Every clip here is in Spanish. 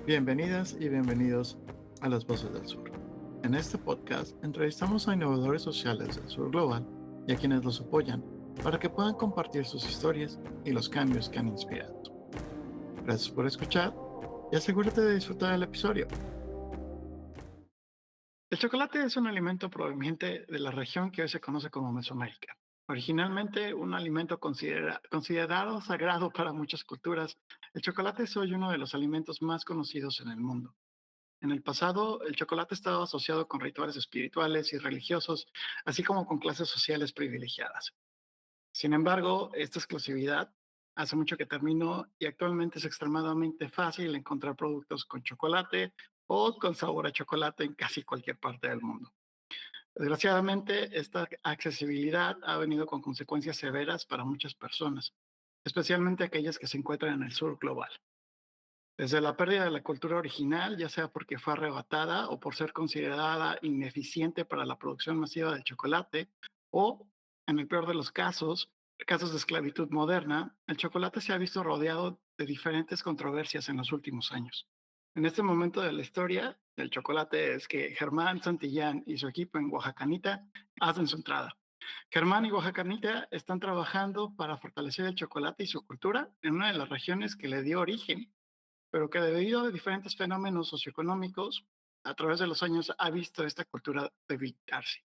Bienvenidas y bienvenidos a Las Voces del Sur. En este podcast entrevistamos a innovadores sociales del sur global y a quienes los apoyan para que puedan compartir sus historias y los cambios que han inspirado. Gracias por escuchar y asegúrate de disfrutar el episodio. El chocolate es un alimento proveniente de la región que hoy se conoce como Mesoamérica. Originalmente un alimento considerado sagrado para muchas culturas, el chocolate es hoy uno de los alimentos más conocidos en el mundo. En el pasado, el chocolate estaba asociado con rituales espirituales y religiosos, así como con clases sociales privilegiadas. Sin embargo, esta exclusividad hace mucho que terminó y actualmente es extremadamente fácil encontrar productos con chocolate o con sabor a chocolate en casi cualquier parte del mundo. Desgraciadamente, esta accesibilidad ha venido con consecuencias severas para muchas personas, especialmente aquellas que se encuentran en el sur global. Desde la pérdida de la cultura original, ya sea porque fue arrebatada o por ser considerada ineficiente para la producción masiva del chocolate, o, en el peor de los casos de esclavitud moderna, el chocolate se ha visto rodeado de diferentes controversias en los últimos años. En este momento de la historia del chocolate es que Germán Santillán y su equipo en Oaxacanita hacen su entrada. Germán y Oaxacanita están trabajando para fortalecer el chocolate y su cultura en una de las regiones que le dio origen, pero que debido a diferentes fenómenos socioeconómicos, a través de los años ha visto esta cultura debilitarse.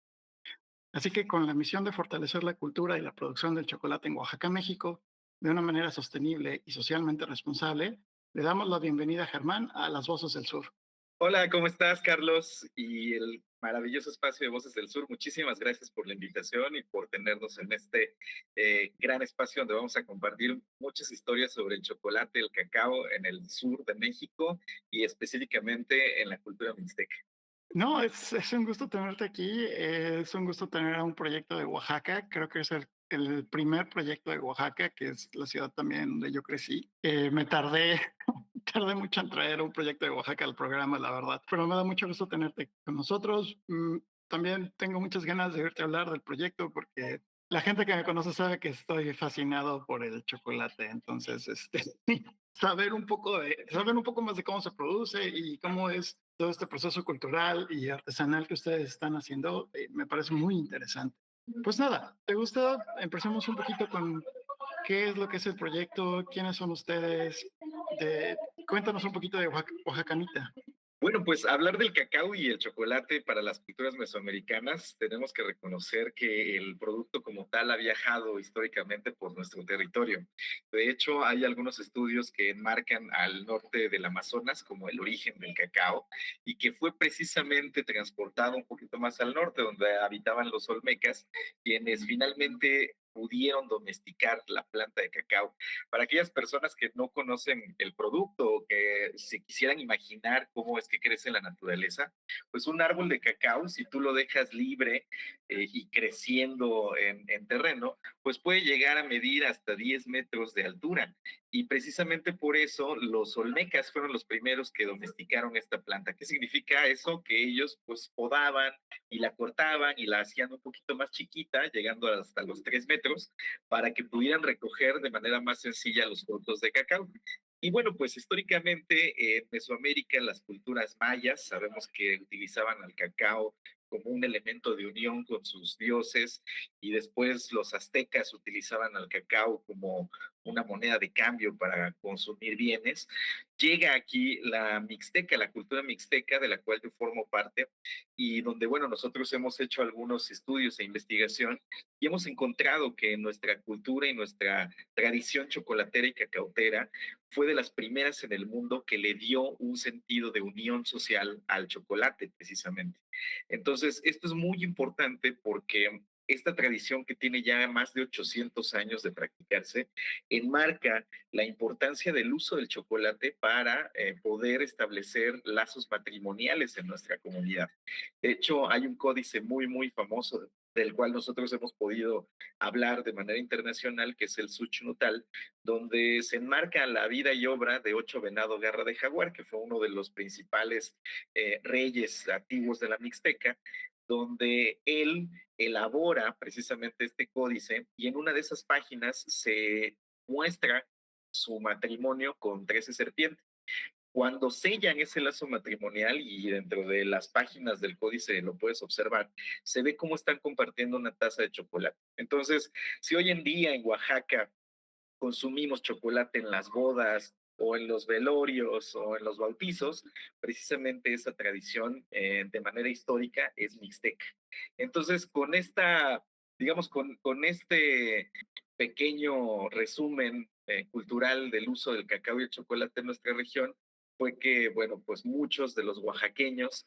Así que con la misión de fortalecer la cultura y la producción del chocolate en Oaxaca, México, de una manera sostenible y socialmente responsable, le damos la bienvenida a Germán a Las Voces del Sur. Hola, ¿cómo estás, Carlos? Y el maravilloso espacio de Voces del Sur. Muchísimas gracias por la invitación y por tenernos en este gran espacio donde vamos a compartir muchas historias sobre el chocolate, el cacao en el sur de México y específicamente en la cultura mixteca. No, es un gusto tenerte aquí, es un gusto tener a un proyecto de Oaxaca, creo que es el primer proyecto de Oaxaca, que es la ciudad también donde yo crecí. Me tardé, tardé mucho en traer un proyecto de Oaxaca al programa, la verdad, pero me da mucho gusto tenerte con nosotros. También tengo muchas ganas de verte hablar del proyecto porque la gente que me conoce sabe que estoy fascinado por el chocolate, entonces, saber un poco más de cómo se produce y cómo es todo este proceso cultural y artesanal que ustedes están haciendo, me parece muy interesante. Pues nada, ¿te gusta? Empecemos un poquito con qué es lo que es el proyecto, quiénes son ustedes, de, cuéntanos un poquito de Oaxacanita. Bueno, pues hablar del cacao y el chocolate para las culturas mesoamericanas, tenemos que reconocer que el producto como tal ha viajado históricamente por nuestro territorio. De hecho, hay algunos estudios que enmarcan al norte del Amazonas como el origen del cacao y que fue precisamente transportado un poquito más al norte, donde habitaban los olmecas, quienes finalmente pudieron domesticar la planta de cacao. Para aquellas personas que no conocen el producto o que se quisieran imaginar cómo es que crece en la naturaleza, pues un árbol de cacao, si tú lo dejas libre y creciendo en terreno, pues puede llegar a medir hasta 10 metros de altura. Y precisamente por eso los olmecas fueron los primeros que domesticaron esta planta. ¿Qué significa eso? Que ellos pues podaban y la cortaban y la hacían un poquito más chiquita, llegando hasta los 3 metros, para que pudieran recoger de manera más sencilla los frutos de cacao. Y bueno, pues históricamente en Mesoamérica, las culturas mayas, sabemos que utilizaban al cacao como un elemento de unión con sus dioses, y después los aztecas utilizaban al cacao como una moneda de cambio para consumir bienes. Llega aquí la mixteca, la cultura mixteca de la cual yo formo parte, y donde, bueno, nosotros hemos hecho algunos estudios e investigación y hemos encontrado que nuestra cultura y nuestra tradición chocolatera y cacautera fue de las primeras en el mundo que le dio un sentido de unión social al chocolate, precisamente. Entonces, esto es muy importante porque esta tradición que tiene ya más de 800 años de practicarse enmarca la importancia del uso del chocolate para poder establecer lazos matrimoniales en nuestra comunidad. De hecho, hay un códice muy, muy famoso del cual nosotros hemos podido hablar de manera internacional, que es el Suchnutal, donde se enmarca la vida y obra de Ocho Venado Garra de Jaguar, que fue uno de los principales reyes antiguos de la Mixteca, donde él elabora precisamente este códice y en una de esas páginas se muestra su matrimonio con 13 serpientes. Cuando sellan ese lazo matrimonial y dentro de las páginas del códice lo puedes observar, se ve cómo están compartiendo una taza de chocolate. Entonces, si hoy en día en Oaxaca consumimos chocolate en las bodas o en los velorios o en los bautizos, precisamente esa tradición de manera histórica es mixteca. Entonces, con esta, digamos, con este pequeño resumen cultural del uso del cacao y el chocolate en nuestra región, fue que, bueno, pues muchos de los oaxaqueños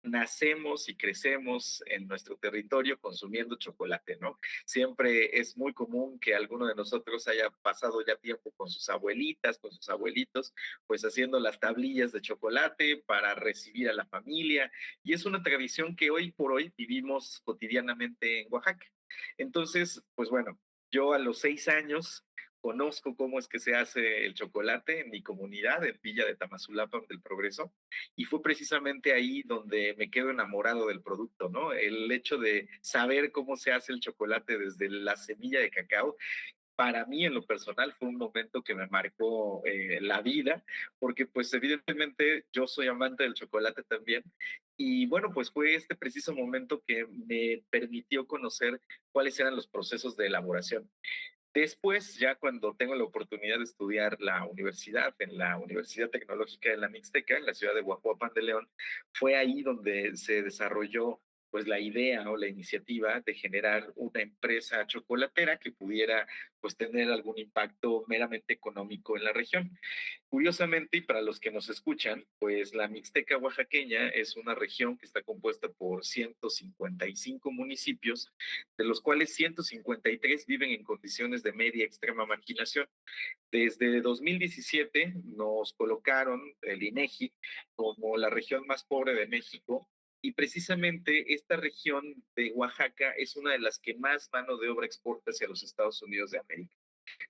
nacemos y crecemos en nuestro territorio consumiendo chocolate, ¿no? Siempre es muy común que alguno de nosotros haya pasado ya tiempo con sus abuelitas, con sus abuelitos, pues haciendo las tablillas de chocolate para recibir a la familia. Y es una tradición que hoy por hoy vivimos cotidianamente en Oaxaca. Entonces, pues bueno, yo a los 6 años conozco cómo es que se hace el chocolate en mi comunidad, en Villa de Tamazulapan del Progreso, y fue precisamente ahí donde me quedo enamorado del producto, ¿no? El hecho de saber cómo se hace el chocolate desde la semilla de cacao, para mí en lo personal fue un momento que me marcó la vida, porque pues evidentemente yo soy amante del chocolate también, y bueno, pues fue este preciso momento que me permitió conocer cuáles eran los procesos de elaboración. Después, ya cuando tengo la oportunidad de estudiar la universidad, en la Universidad Tecnológica de la Mixteca, en la ciudad de Huajuapan de León, fue ahí donde se desarrolló pues la idea o la iniciativa de generar una empresa chocolatera que pudiera pues tener algún impacto meramente económico en la región. Curiosamente, y para los que nos escuchan, pues la Mixteca oaxaqueña es una región que está compuesta por 155 municipios, de los cuales 153 viven en condiciones de media extrema marginación. Desde 2017 nos colocaron el INEGI como la región más pobre de México y precisamente esta región de Oaxaca es una de las que más mano de obra exporta hacia los Estados Unidos de América.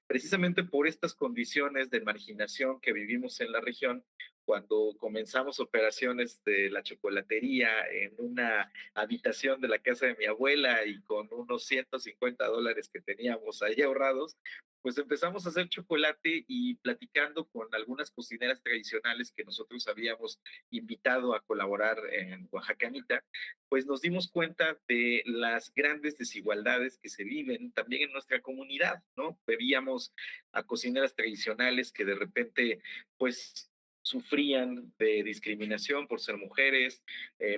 Precisamente por estas condiciones de marginación que vivimos en la región, cuando comenzamos operaciones de la chocolatería en una habitación de la casa de mi abuela y con unos $150 que teníamos ahí ahorrados, pues empezamos a hacer chocolate y platicando con algunas cocineras tradicionales que nosotros habíamos invitado a colaborar en Oaxacanita, pues nos dimos cuenta de las grandes desigualdades que se viven también en nuestra comunidad, ¿no? Veíamos a cocineras tradicionales que de repente, pues, sufrían de discriminación por ser mujeres,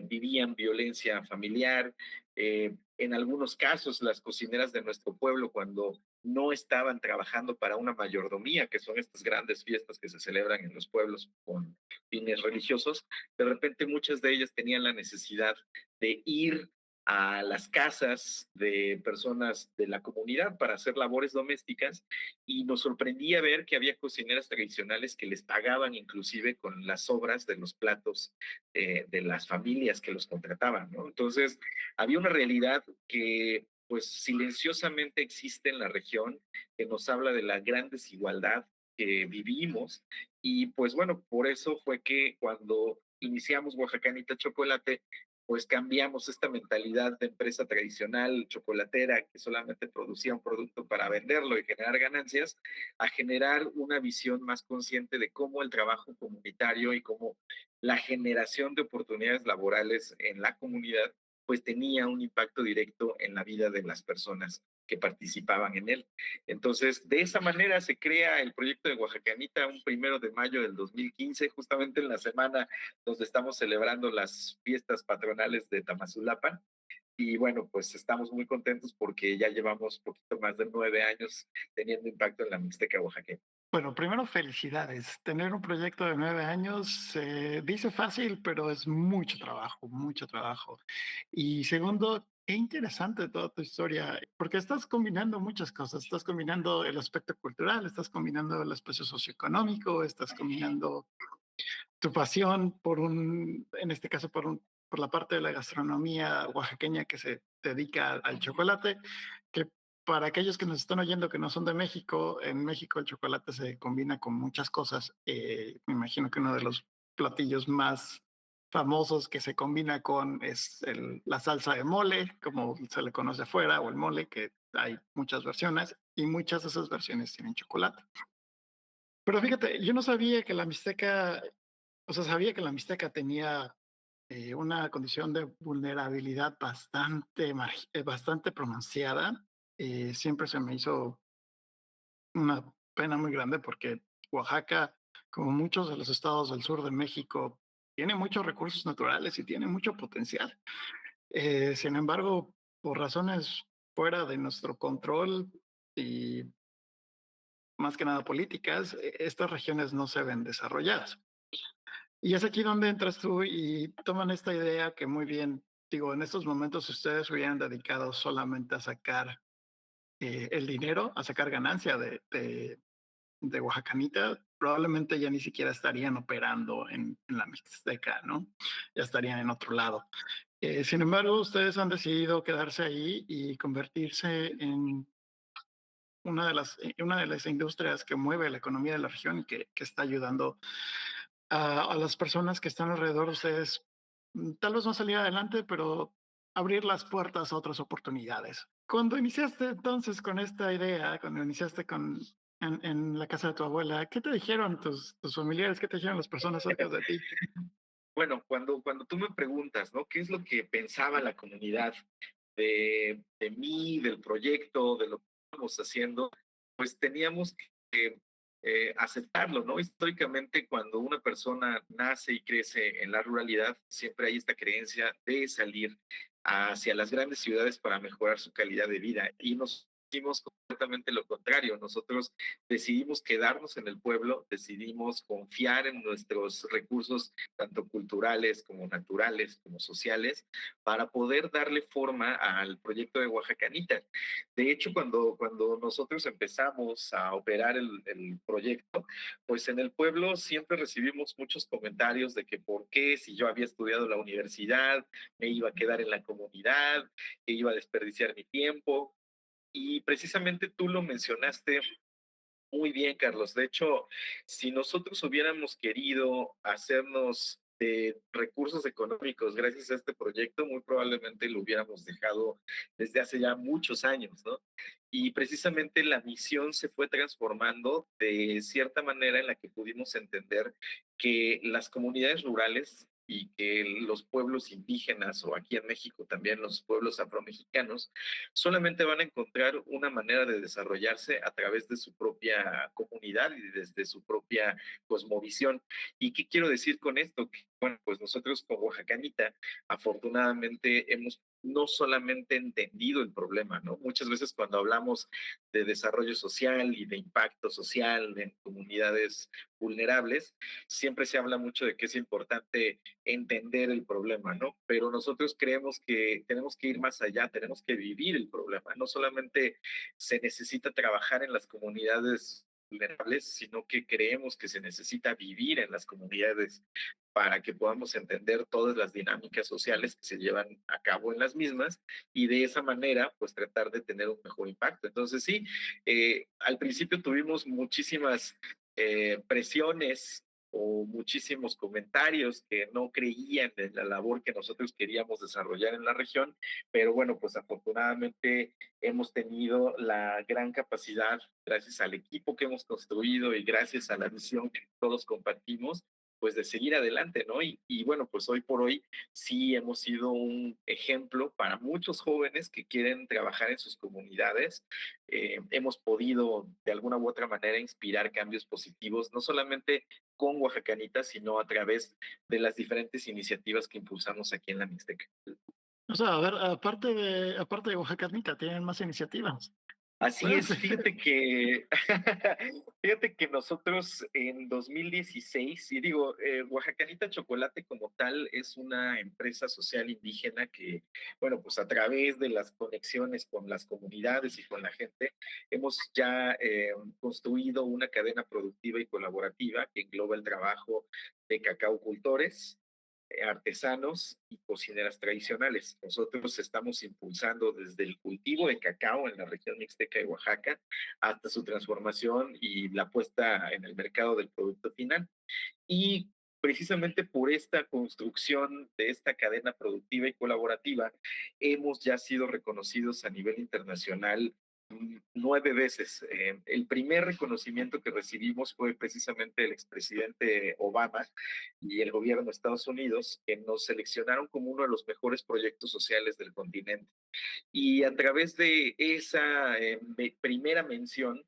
vivían violencia familiar. En algunos casos, las cocineras de nuestro pueblo, cuando no estaban trabajando para una mayordomía, que son estas grandes fiestas que se celebran en los pueblos con fines religiosos, de repente muchas de ellas tenían la necesidad de ir a las casas de personas de la comunidad para hacer labores domésticas y nos sorprendía ver que había cocineras tradicionales que les pagaban inclusive con las sobras de los platos de las familias que los contrataban, ¿no? Entonces, había una realidad que pues silenciosamente existe en la región, que nos habla de la gran desigualdad que vivimos y pues bueno, por eso fue que cuando iniciamos Oaxacanita Chocolate, pues cambiamos esta mentalidad de empresa tradicional chocolatera que solamente producía un producto para venderlo y generar ganancias, a generar una visión más consciente de cómo el trabajo comunitario y cómo la generación de oportunidades laborales en la comunidad, pues tenía un impacto directo en la vida de las personas que participaban en él. Entonces, de esa manera se crea el proyecto de Oaxacanita un 1 de mayo del 2015, justamente en la semana donde estamos celebrando las fiestas patronales de Tamazulapan. Y bueno, pues estamos muy contentos porque ya llevamos poquito más de 9 años teniendo impacto en la Mixteca oaxaqueña. Bueno, primero felicidades. Tener un proyecto de 9 años se dice fácil, pero es mucho trabajo, mucho trabajo. Y segundo, qué interesante toda tu historia, porque estás combinando muchas cosas. Estás combinando el aspecto cultural, estás combinando el aspecto socioeconómico, estás combinando tu pasión por en este caso, por la parte de la gastronomía oaxaqueña que se dedica al chocolate, que para aquellos que nos están oyendo que no son de México, en México el chocolate se combina con muchas cosas. Me imagino que uno de los platillos más famosos que se combina con es la salsa de mole, como se le conoce afuera, o el mole, que hay muchas versiones y muchas de esas versiones tienen chocolate. Pero fíjate, yo no sabía que la Mixteca O sea, sabía que la Mixteca tenía una condición de vulnerabilidad bastante pronunciada. Siempre se me hizo una pena muy grande porque Oaxaca, como muchos de los estados del sur de México, tiene muchos recursos naturales y tiene mucho potencial. Sin embargo, por razones fuera de nuestro control y más que nada políticas, estas regiones no se ven desarrolladas. Y es aquí donde entras tú y toman esta idea que muy bien, digo, en estos momentos ustedes hubieran dedicado solamente a sacar el dinero, a sacar ganancia de Oaxacanita, probablemente ya ni siquiera estarían operando en la Mixteca, ¿no? Ya estarían en otro lado. Sin embargo, ustedes han decidido quedarse ahí y convertirse en una de las industrias que mueve la economía de la región y que está ayudando a las personas que están alrededor de ustedes, tal vez no salir adelante, pero abrir las puertas a otras oportunidades. Cuando iniciaste entonces con esta idea, cuando iniciaste en la casa de tu abuela, ¿qué te dijeron tus familiares? ¿Qué te dijeron las personas cerca de ti? Bueno, cuando tú me preguntas, ¿no? ¿Qué es lo que pensaba la comunidad de mí, del proyecto, de lo que estamos haciendo? Pues teníamos que aceptarlo, ¿no? Históricamente, cuando una persona nace y crece en la ruralidad, siempre hay esta creencia de salir hacia las grandes ciudades para mejorar su calidad de vida. Y nos hicimos completamente lo contrario. Nosotros decidimos quedarnos en el pueblo, decidimos confiar en nuestros recursos, tanto culturales como naturales, como sociales, para poder darle forma al proyecto de Oaxacanita. De hecho, cuando nosotros empezamos a operar el proyecto, pues en el pueblo siempre recibimos muchos comentarios de que por qué, si yo había estudiado en la universidad, me iba a quedar en la comunidad, que iba a desperdiciar mi tiempo. Y precisamente tú lo mencionaste muy bien, Carlos. De hecho, si nosotros hubiéramos querido hacernos de recursos económicos gracias a este proyecto, muy probablemente lo hubiéramos dejado desde hace ya muchos años, ¿no? Y precisamente la misión se fue transformando de cierta manera en la que pudimos entender que las comunidades rurales y que los pueblos indígenas o aquí en México también los pueblos afromexicanos solamente van a encontrar una manera de desarrollarse a través de su propia comunidad y desde su propia cosmovisión. ¿Y qué quiero decir con esto? Que, bueno, pues nosotros como Oaxacanita, afortunadamente hemos no solamente entendido el problema, ¿no? Muchas veces cuando hablamos de desarrollo social y de impacto social en comunidades vulnerables, siempre se habla mucho de que es importante entender el problema, ¿no? Pero nosotros creemos que tenemos que ir más allá, tenemos que vivir el problema. No solamente se necesita trabajar en las comunidades vulnerables, sino que creemos que se necesita vivir en las comunidades para que podamos entender todas las dinámicas sociales que se llevan a cabo en las mismas y de esa manera, pues tratar de tener un mejor impacto. Entonces, sí, al principio tuvimos muchísimas presiones o muchísimos comentarios que no creían en la labor que nosotros queríamos desarrollar en la región, pero bueno, pues afortunadamente hemos tenido la gran capacidad, gracias al equipo que hemos construido y gracias a la visión que todos compartimos, pues de seguir adelante, ¿no? Y bueno, pues hoy por hoy sí hemos sido un ejemplo para muchos jóvenes que quieren trabajar en sus comunidades. Hemos podido de alguna u otra manera inspirar cambios positivos, no solamente con Oaxacanita, sino a través de las diferentes iniciativas que impulsamos aquí en la Mixteca. O sea, a ver, aparte de Oaxacanita, tienen más iniciativas. Así Bueno, sí. es, fíjate que nosotros en 2016, y digo, Oaxacanita Chocolate como tal es una empresa social indígena que, bueno, pues a través de las conexiones con las comunidades y con la gente, hemos ya construido una cadena productiva y colaborativa que engloba el trabajo de cacao cultores, artesanos y cocineras tradicionales. Nosotros estamos impulsando desde el cultivo de cacao en la región mixteca de Oaxaca hasta su transformación y la puesta en el mercado del producto final. Y precisamente por esta construcción de esta cadena productiva y colaborativa, hemos ya sido reconocidos a nivel internacional 9 veces. El primer reconocimiento que recibimos fue precisamente el expresidente Obama y el gobierno de Estados Unidos, que nos seleccionaron como uno de los mejores proyectos sociales del continente. Y a través de esa primera mención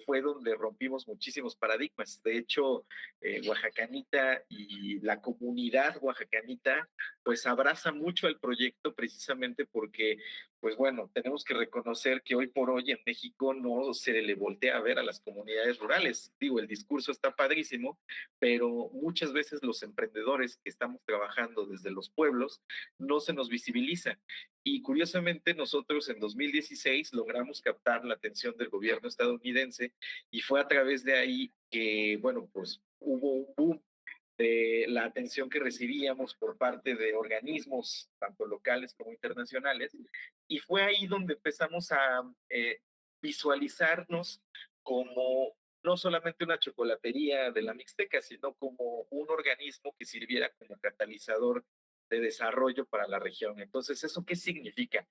fue donde rompimos muchísimos paradigmas. De hecho, Oaxacanita y la comunidad oaxacanita pues abraza mucho el proyecto precisamente porque, pues bueno, tenemos que reconocer que hoy por hoy en México no se le voltea a ver a las comunidades rurales. Digo, el discurso está padrísimo, pero muchas veces los emprendedores que estamos trabajando desde los pueblos no se nos visibilizan. Y curiosamente nosotros en 2016 logramos captar la atención del gobierno estadounidense y fue a través de ahí que, bueno, pues hubo un boom de la atención que recibíamos por parte de organismos, tanto locales como internacionales, y fue ahí donde empezamos a visualizarnos como no solamente una chocolatería de la Mixteca, sino como un organismo que sirviera como catalizador de desarrollo para la región. Entonces, ¿eso qué significa?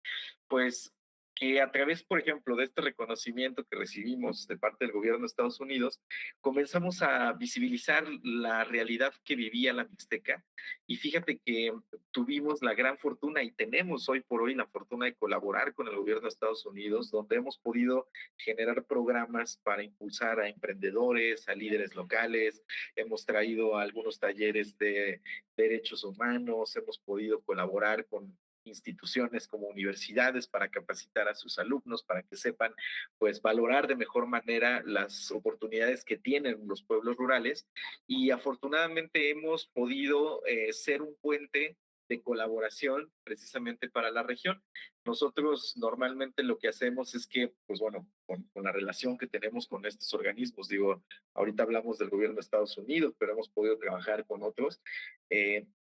Pues que a través, por ejemplo, de este reconocimiento que recibimos de parte del gobierno de Estados Unidos, comenzamos a visibilizar la realidad que vivía la Mixteca y fíjate que tuvimos la gran fortuna y tenemos hoy por hoy la fortuna de colaborar con el gobierno de Estados Unidos, donde hemos podido generar programas para impulsar a emprendedores, a líderes locales, hemos traído algunos talleres de derechos humanos, hemos podido colaborar con instituciones como universidades para capacitar a sus alumnos, para que sepan pues valorar de mejor manera las oportunidades que tienen los pueblos rurales y afortunadamente hemos podido ser un puente de colaboración precisamente para la región. Nosotros normalmente lo que hacemos es que, pues bueno, con la relación que tenemos con estos organismos, digo, ahorita hablamos del gobierno de Estados Unidos, pero hemos podido trabajar con otros,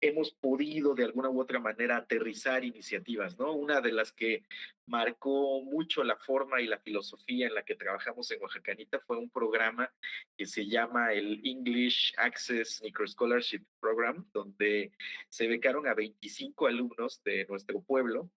hemos podido de alguna u otra manera aterrizar iniciativas, ¿no? Una de las que marcó mucho la forma y la filosofía en la que trabajamos en Oaxacanita fue un programa que se llama el English Access Micro Scholarship Program, donde se becaron a 25 alumnos de nuestro pueblo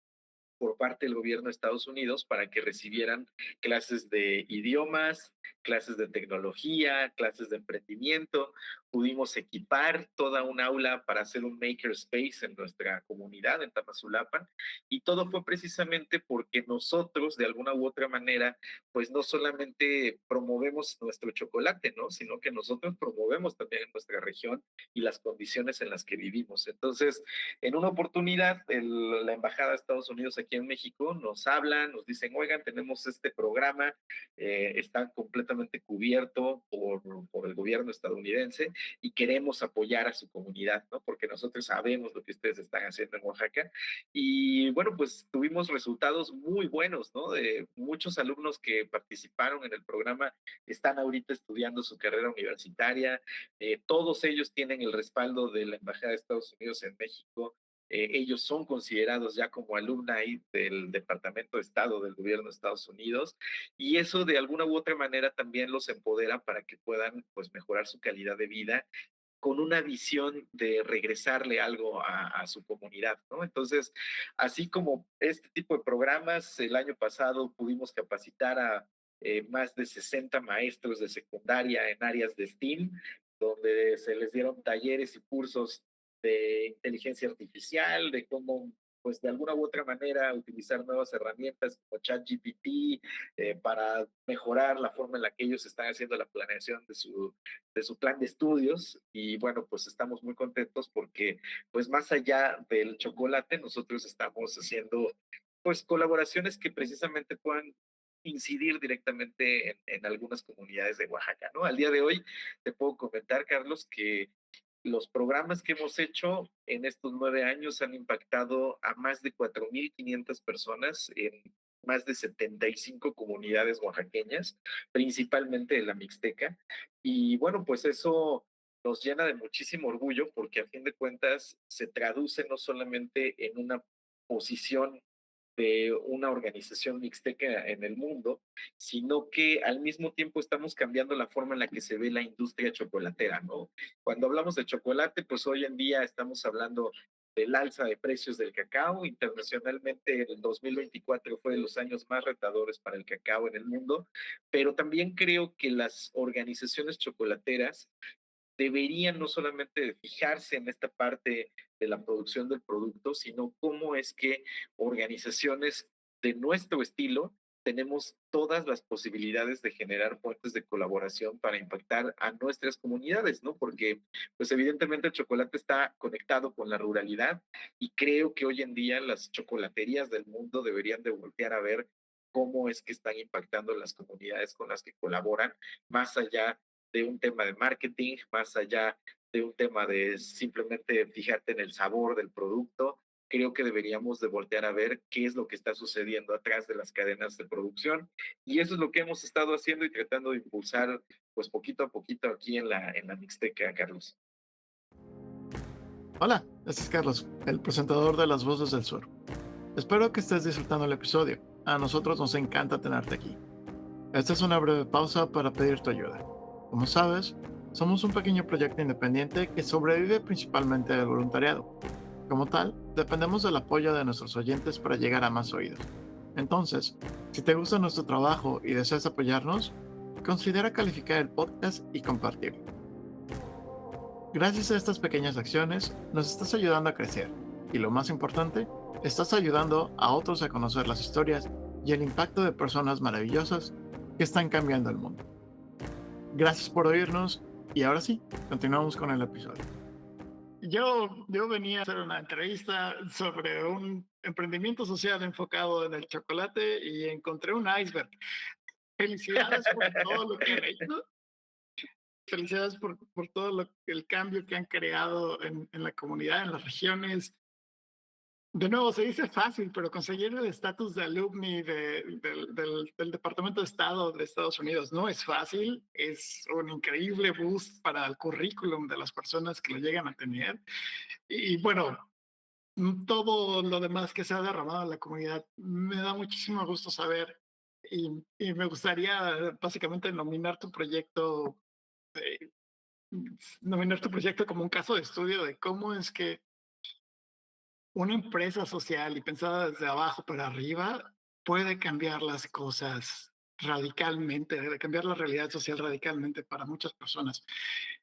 por parte del gobierno de Estados Unidos para que recibieran clases de idiomas, clases de tecnología, clases de emprendimiento. Pudimos equipar toda un aula para hacer un maker space en nuestra comunidad, en Tamazulapan, y todo fue precisamente porque nosotros, de alguna u otra manera, pues no solamente promovemos nuestro chocolate, ¿no? Sino que nosotros promovemos también en nuestra región y las condiciones en las que vivimos. Entonces, en una oportunidad, la Embajada de Estados Unidos aquí en México nos habla, nos dicen, oigan, tenemos este programa, está completamente cubierto por el gobierno estadounidense y queremos apoyar a su comunidad, ¿no? Porque nosotros sabemos lo que ustedes están haciendo en Oaxaca. Y bueno, pues tuvimos resultados muy buenos, ¿no? De muchos alumnos que participaron en el programa están ahorita estudiando su carrera universitaria, todos ellos tienen el respaldo de la Embajada de Estados Unidos en México. Ellos son considerados ya como alumni del Departamento de Estado del Gobierno de Estados Unidos y eso de alguna u otra manera también los empodera para que puedan pues mejorar su calidad de vida con una visión de regresarle algo a su comunidad, ¿no? Entonces, así como este tipo de programas, el año pasado pudimos capacitar a más de 60 maestros de secundaria en áreas de STEAM, donde se les dieron talleres y cursos de inteligencia artificial, de cómo, pues de alguna u otra manera, utilizar nuevas herramientas como ChatGPT para mejorar la forma en la que ellos están haciendo la planeación de su plan de estudios. Y bueno, pues estamos muy contentos porque, pues más allá del chocolate, nosotros estamos haciendo, pues, colaboraciones que precisamente puedan incidir directamente en algunas comunidades de Oaxaca, ¿no? Al día de hoy te puedo comentar, Carlos, que los programas que hemos hecho en estos 9 años han impactado a más de 4.500 personas en más de 75 comunidades oaxaqueñas, principalmente de la Mixteca. Y bueno, pues eso nos llena de muchísimo orgullo porque a fin de cuentas se traduce no solamente en una posición de una organización mixteca en el mundo, sino que al mismo tiempo estamos cambiando la forma en la que se ve la industria chocolatera, ¿no? Cuando hablamos de chocolate, pues hoy en día estamos hablando del alza de precios del cacao. Internacionalmente, el 2024 fue de los años más retadores para el cacao en el mundo, pero también creo que las organizaciones chocolateras deberían no solamente fijarse en esta parte de la producción del producto, sino cómo es que organizaciones de nuestro estilo tenemos todas las posibilidades de generar puentes de colaboración para impactar a nuestras comunidades, ¿no? Porque, pues evidentemente el chocolate está conectado con la ruralidad y creo que hoy en día las chocolaterías del mundo deberían de voltear a ver cómo es que están impactando las comunidades con las que colaboran, más allá de un tema de marketing, más allá de un tema de simplemente fijarte en el sabor del producto. Creo que deberíamos de voltear a ver qué es lo que está sucediendo atrás de las cadenas de producción. Y eso es lo que hemos estado haciendo y tratando de impulsar, pues poquito a poquito aquí en la Mixteca, Carlos. Hola, este es Carlos, el presentador de Las Voces del Sur. Espero que estés disfrutando el episodio. A nosotros nos encanta tenerte aquí. Esta es una breve pausa para pedir tu ayuda. Como sabes, somos un pequeño proyecto independiente que sobrevive principalmente del voluntariado. Como tal, dependemos del apoyo de nuestros oyentes para llegar a más oídos. Entonces, si te gusta nuestro trabajo y deseas apoyarnos, considera calificar el podcast y compartirlo. Gracias a estas pequeñas acciones, nos estás ayudando a crecer. Y lo más importante, estás ayudando a otros a conocer las historias y el impacto de personas maravillosas que están cambiando el mundo. Gracias por oírnos y ahora sí, continuamos con el episodio. Yo venía a hacer una entrevista sobre un emprendimiento social enfocado en el chocolate y encontré un iceberg. Felicidades por todo lo que han hecho. Felicidades por todo el cambio que han creado en la comunidad, en las regiones. De nuevo, se dice fácil, pero conseguir el estatus de alumni del Departamento de Estado de Estados Unidos no es fácil. Es un increíble boost para el currículum de las personas que lo llegan a tener. Y bueno, todo lo demás que se ha derramado en la comunidad me da muchísimo gusto saber y me gustaría básicamente eh, nominar tu proyecto como un caso de estudio de cómo es que una empresa social y pensada desde abajo para arriba puede cambiar las cosas radicalmente, de cambiar la realidad social radicalmente para muchas personas.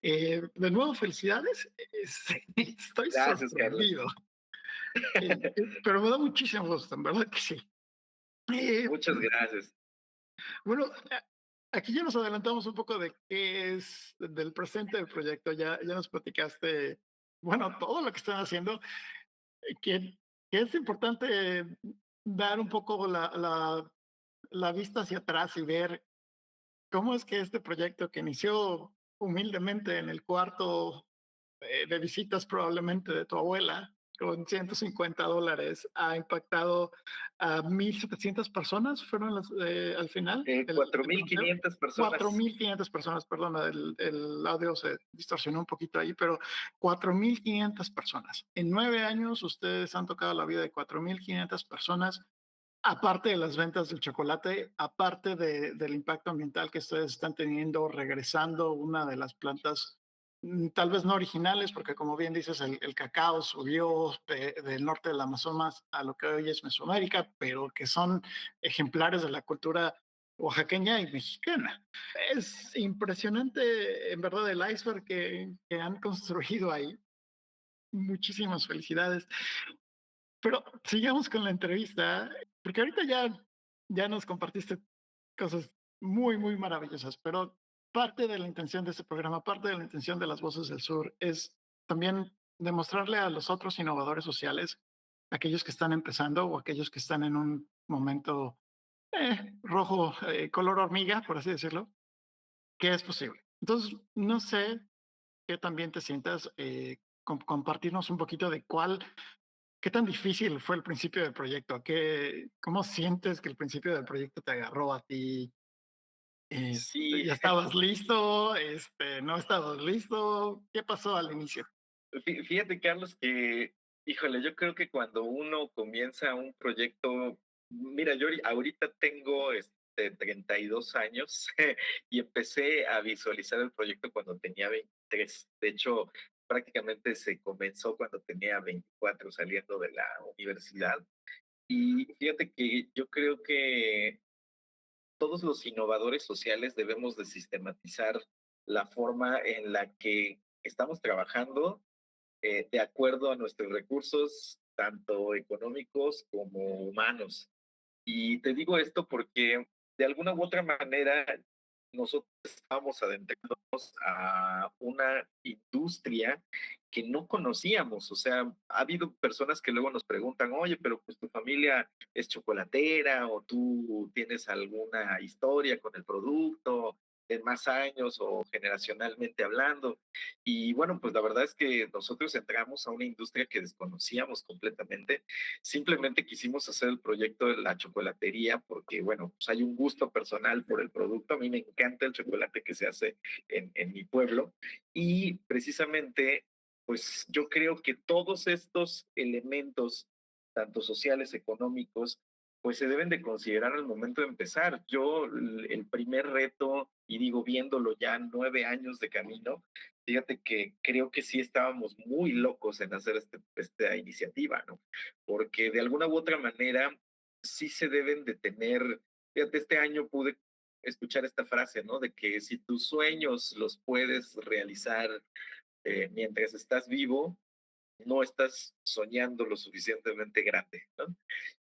De nuevo, felicidades. Estoy Gracias, Carlos. sorprendido, pero me da muchísimo gusto, en verdad que sí. Eh, Muchas gracias. bueno, aquí ya nos adelantamos un poco de qué es del presente del proyecto. Ya nos platicaste, bueno, todo lo que están haciendo. Que, que es importante dar un poco la vista hacia atrás y ver cómo es que este proyecto que inició humildemente en el cuarto de visitas probablemente de tu abuela, con $150, ha impactado a 1,700 personas, fueron al final, Cuatro el mil conteo. quinientas cuatro personas. mil quinientas personas, perdona, el audio se distorsionó un poquito ahí, pero 4,500 personas. En 9 años ustedes han tocado la vida de 4,500 personas, aparte de las ventas del chocolate, aparte del impacto ambiental que ustedes están teniendo, regresando una de las plantas, tal vez no originales, porque como bien dices, el cacao subió del norte del Amazonas a lo que hoy es Mesoamérica, pero que son ejemplares de la cultura oaxaqueña y mexicana. Es impresionante, en verdad, el iceberg que han construido ahí. Muchísimas felicidades. Pero sigamos con la entrevista, porque ahorita ya nos compartiste cosas muy, muy maravillosas, pero parte de la intención de este programa, parte de la intención de Las Voces del Sur es también demostrarle a los otros innovadores sociales, aquellos que están empezando o aquellos que están en un momento rojo, color hormiga, por así decirlo, que es posible. Entonces, no sé qué también te sientas, compartirnos un poquito de ¿qué tan difícil fue el principio del proyecto? ¿Cómo sientes que el principio del proyecto te agarró a ti? Sí, ¿Ya estabas listo? ¿No estabas listo? ¿Qué pasó al inicio? Fíjate, Carlos, que, híjole, yo creo que cuando uno comienza un proyecto, mira, yo ahorita tengo 32 años y empecé a visualizar el proyecto cuando tenía 23. De hecho, prácticamente se comenzó cuando tenía 24 saliendo de la universidad. Y fíjate que yo creo que todos los innovadores sociales debemos de sistematizar la forma en la que estamos trabajando de acuerdo a nuestros recursos, tanto económicos como humanos. Y te digo esto porque de alguna u otra manera nosotros estamos adentrándonos a una industria que no conocíamos. O sea, ha habido personas que luego nos preguntan, oye, pero pues tu familia es chocolatera o tú tienes alguna historia con el producto de más años o generacionalmente hablando. Y bueno, pues la verdad es que nosotros entramos a una industria que desconocíamos completamente. Simplemente quisimos hacer el proyecto de la chocolatería porque, bueno, pues hay un gusto personal por el producto. A mí me encanta el chocolate que se hace en mi pueblo y precisamente, pues yo creo que todos estos elementos, tanto sociales, económicos, pues se deben de considerar al momento de empezar. Yo el primer reto, y digo viéndolo ya 9 años de camino, fíjate que creo que sí estábamos muy locos en hacer esta iniciativa, ¿no? Porque de alguna u otra manera sí se deben de tener, fíjate, este año pude escuchar esta frase, ¿no? De que si tus sueños los puedes realizar mientras estás vivo, no estás soñando lo suficientemente grande, ¿no?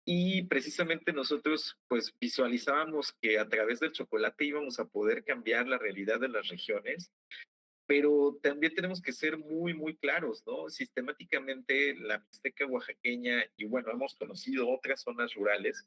Y precisamente nosotros pues visualizábamos que a través del chocolate íbamos a poder cambiar la realidad de las regiones, pero también tenemos que ser muy, muy claros, ¿no? Sistemáticamente la Mixteca oaxaqueña, y bueno, hemos conocido otras zonas rurales,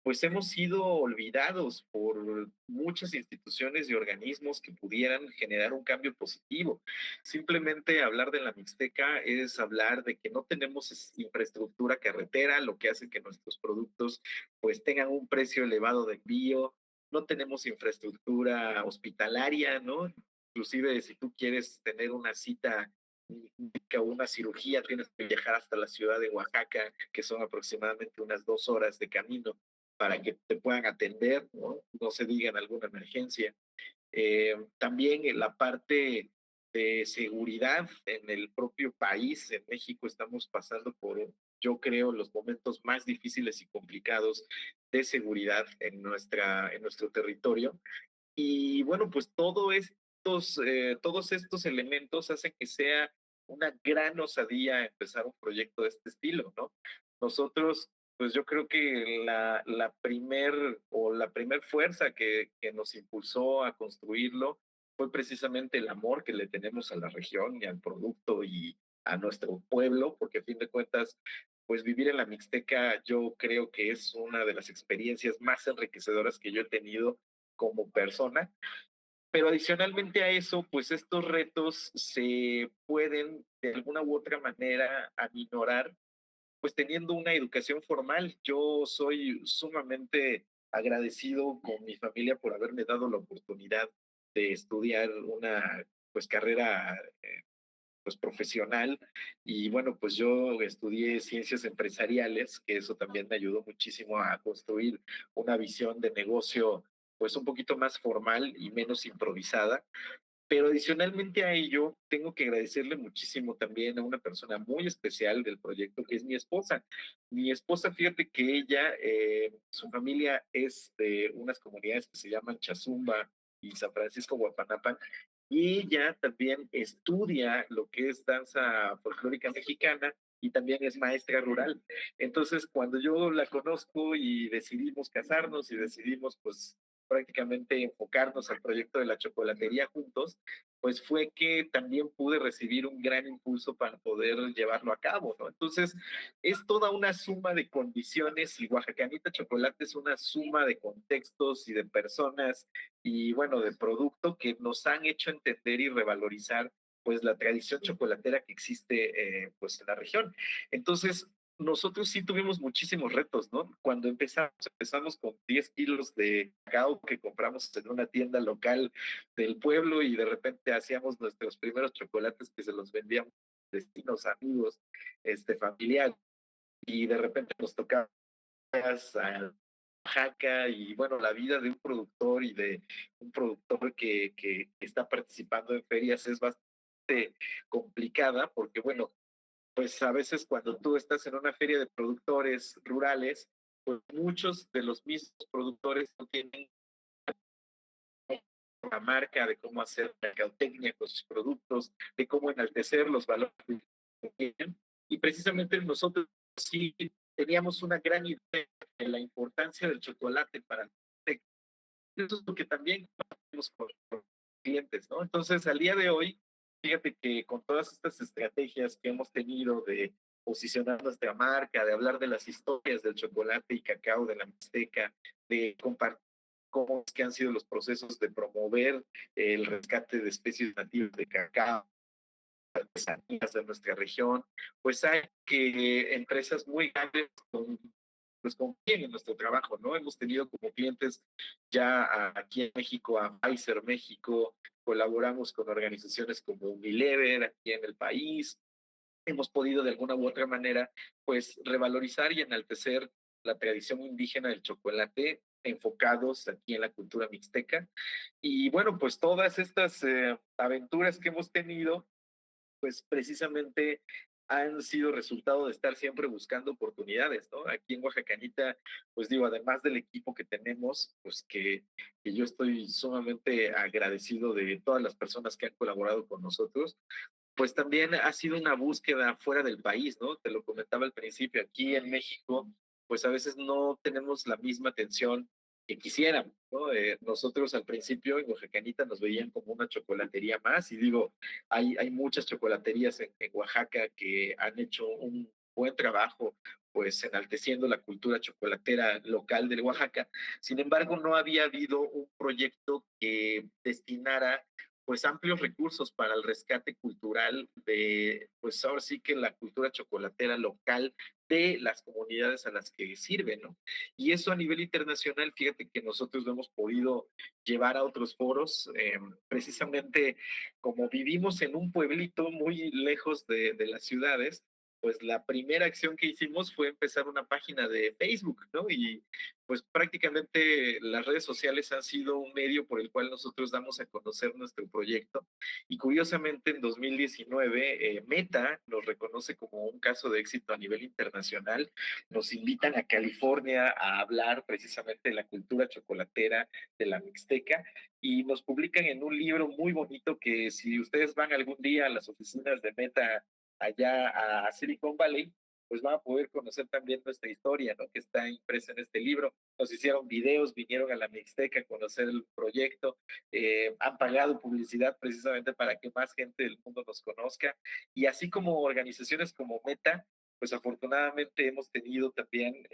pues hemos sido olvidados por muchas instituciones y organismos que pudieran generar un cambio positivo. Simplemente hablar de la Mixteca es hablar de que no tenemos infraestructura carretera, lo que hace que nuestros productos pues tengan un precio elevado de envío, no tenemos infraestructura hospitalaria, ¿no? Inclusive si tú quieres tener una cita médica o una cirugía, tienes que viajar hasta la ciudad de Oaxaca, que son aproximadamente unas 2 horas de camino para que te puedan atender, ¿no? No se diga en alguna emergencia. También en la parte de seguridad en el propio país, en México estamos pasando por, yo creo, los momentos más difíciles y complicados de seguridad en nuestro territorio. Y bueno, pues todos estos elementos hacen que sea una gran osadía empezar un proyecto de este estilo, ¿no? Nosotros, pues yo creo que la primer fuerza que nos impulsó a construirlo fue precisamente el amor que le tenemos a la región y al producto y a nuestro pueblo, porque a fin de cuentas, pues vivir en la Mixteca yo creo que es una de las experiencias más enriquecedoras que yo he tenido como persona, pero adicionalmente a eso, pues estos retos se pueden de alguna u otra manera aminorar, pues teniendo una educación formal. Yo soy sumamente agradecido con mi familia por haberme dado la oportunidad de estudiar una pues carrera pues profesional y bueno, pues yo estudié ciencias empresariales, que eso también me ayudó muchísimo a construir una visión de negocio pues un poquito más formal y menos improvisada. Pero adicionalmente a ello, tengo que agradecerle muchísimo también a una persona muy especial del proyecto, que es mi esposa. Mi esposa, fíjate que ella, su familia es de unas comunidades que se llaman Chazumba y San Francisco Guapanapan, y ella también estudia lo que es danza folclórica mexicana y también es maestra rural. Entonces, cuando yo la conozco y decidimos casarnos y decidimos pues prácticamente enfocarnos al proyecto de la chocolatería juntos, pues fue que también pude recibir un gran impulso para poder llevarlo a cabo, ¿no? Entonces, es toda una suma de condiciones y Oaxacanita Chocolate es una suma de contextos y de personas y, bueno, de producto que nos han hecho entender y revalorizar pues la tradición chocolatera que existe pues en la región. Entonces, nosotros sí tuvimos muchísimos retos, ¿no? Cuando empezamos con 10 kilos de cacao que compramos en una tienda local del pueblo y de repente hacíamos nuestros primeros chocolates que se los vendíamos a vecinos, amigos, familiares, y de repente nos tocaba a Oaxaca y bueno, la vida de un productor y de un productor que está participando en ferias es bastante bastante complicada, porque bueno, pues a veces cuando tú estás en una feria de productores rurales, pues muchos de los mismos productores no tienen la marca de cómo hacer mercadotecnia con sus productos, de cómo enaltecer los valores que tienen. Y precisamente nosotros sí teníamos una gran idea de la importancia del chocolate para eso es lo que también compartimos con clientes, ¿no? Entonces, al día de hoy, fíjate que con todas estas estrategias que hemos tenido de posicionar nuestra marca, de hablar de las historias del chocolate y cacao de la Mixteca, de compartir cómo es que han sido los procesos de promover el rescate de especies nativas de cacao, artesanías de nuestra región, pues hay que empresas muy grandes pues confíen en nuestro trabajo, ¿no? Hemos tenido como clientes ya aquí en México a Pfizer México, colaboramos con organizaciones como Unilever aquí en el país, hemos podido de alguna u otra manera pues revalorizar y enaltecer la tradición indígena del chocolate enfocados aquí en la cultura mixteca. Y bueno, pues todas estas aventuras que hemos tenido pues precisamente han sido resultado de estar siempre buscando oportunidades, ¿no? Aquí en Oaxacanita, pues digo, además del equipo que tenemos, pues que yo estoy sumamente agradecido de todas las personas que han colaborado con nosotros, pues también ha sido una búsqueda fuera del país, ¿no? Te lo comentaba al principio, aquí en México, pues a veces no tenemos la misma atención que quisiéramos, ¿no? Nosotros al principio en Oaxacanita nos veían como una chocolatería más y digo, hay muchas chocolaterías en Oaxaca que han hecho un buen trabajo pues enalteciendo la cultura chocolatera local de Oaxaca. Sin embargo, no había habido un proyecto que destinara pues amplios recursos para el rescate cultural de, pues ahora sí que la cultura chocolatera local de las comunidades a las que sirve, ¿no? Y eso a nivel internacional, fíjate que nosotros lo hemos podido llevar a otros foros, precisamente como vivimos en un pueblito muy lejos de las ciudades, pues la primera acción que hicimos fue empezar una página de Facebook, ¿no? Y pues prácticamente las redes sociales han sido un medio por el cual nosotros damos a conocer nuestro proyecto. Y curiosamente en 2019 Meta nos reconoce como un caso de éxito a nivel internacional. Nos invitan a California a hablar precisamente de la cultura chocolatera de la Mixteca y nos publican en un libro muy bonito que si ustedes van algún día a las oficinas de Meta allá a Silicon Valley, pues van a poder conocer también nuestra historia, ¿no? Que está impresa en este libro. Nos hicieron videos, vinieron a la Mixteca a conocer el proyecto, han pagado publicidad precisamente para que más gente del mundo nos conozca. Y así como organizaciones como Meta, pues afortunadamente hemos tenido también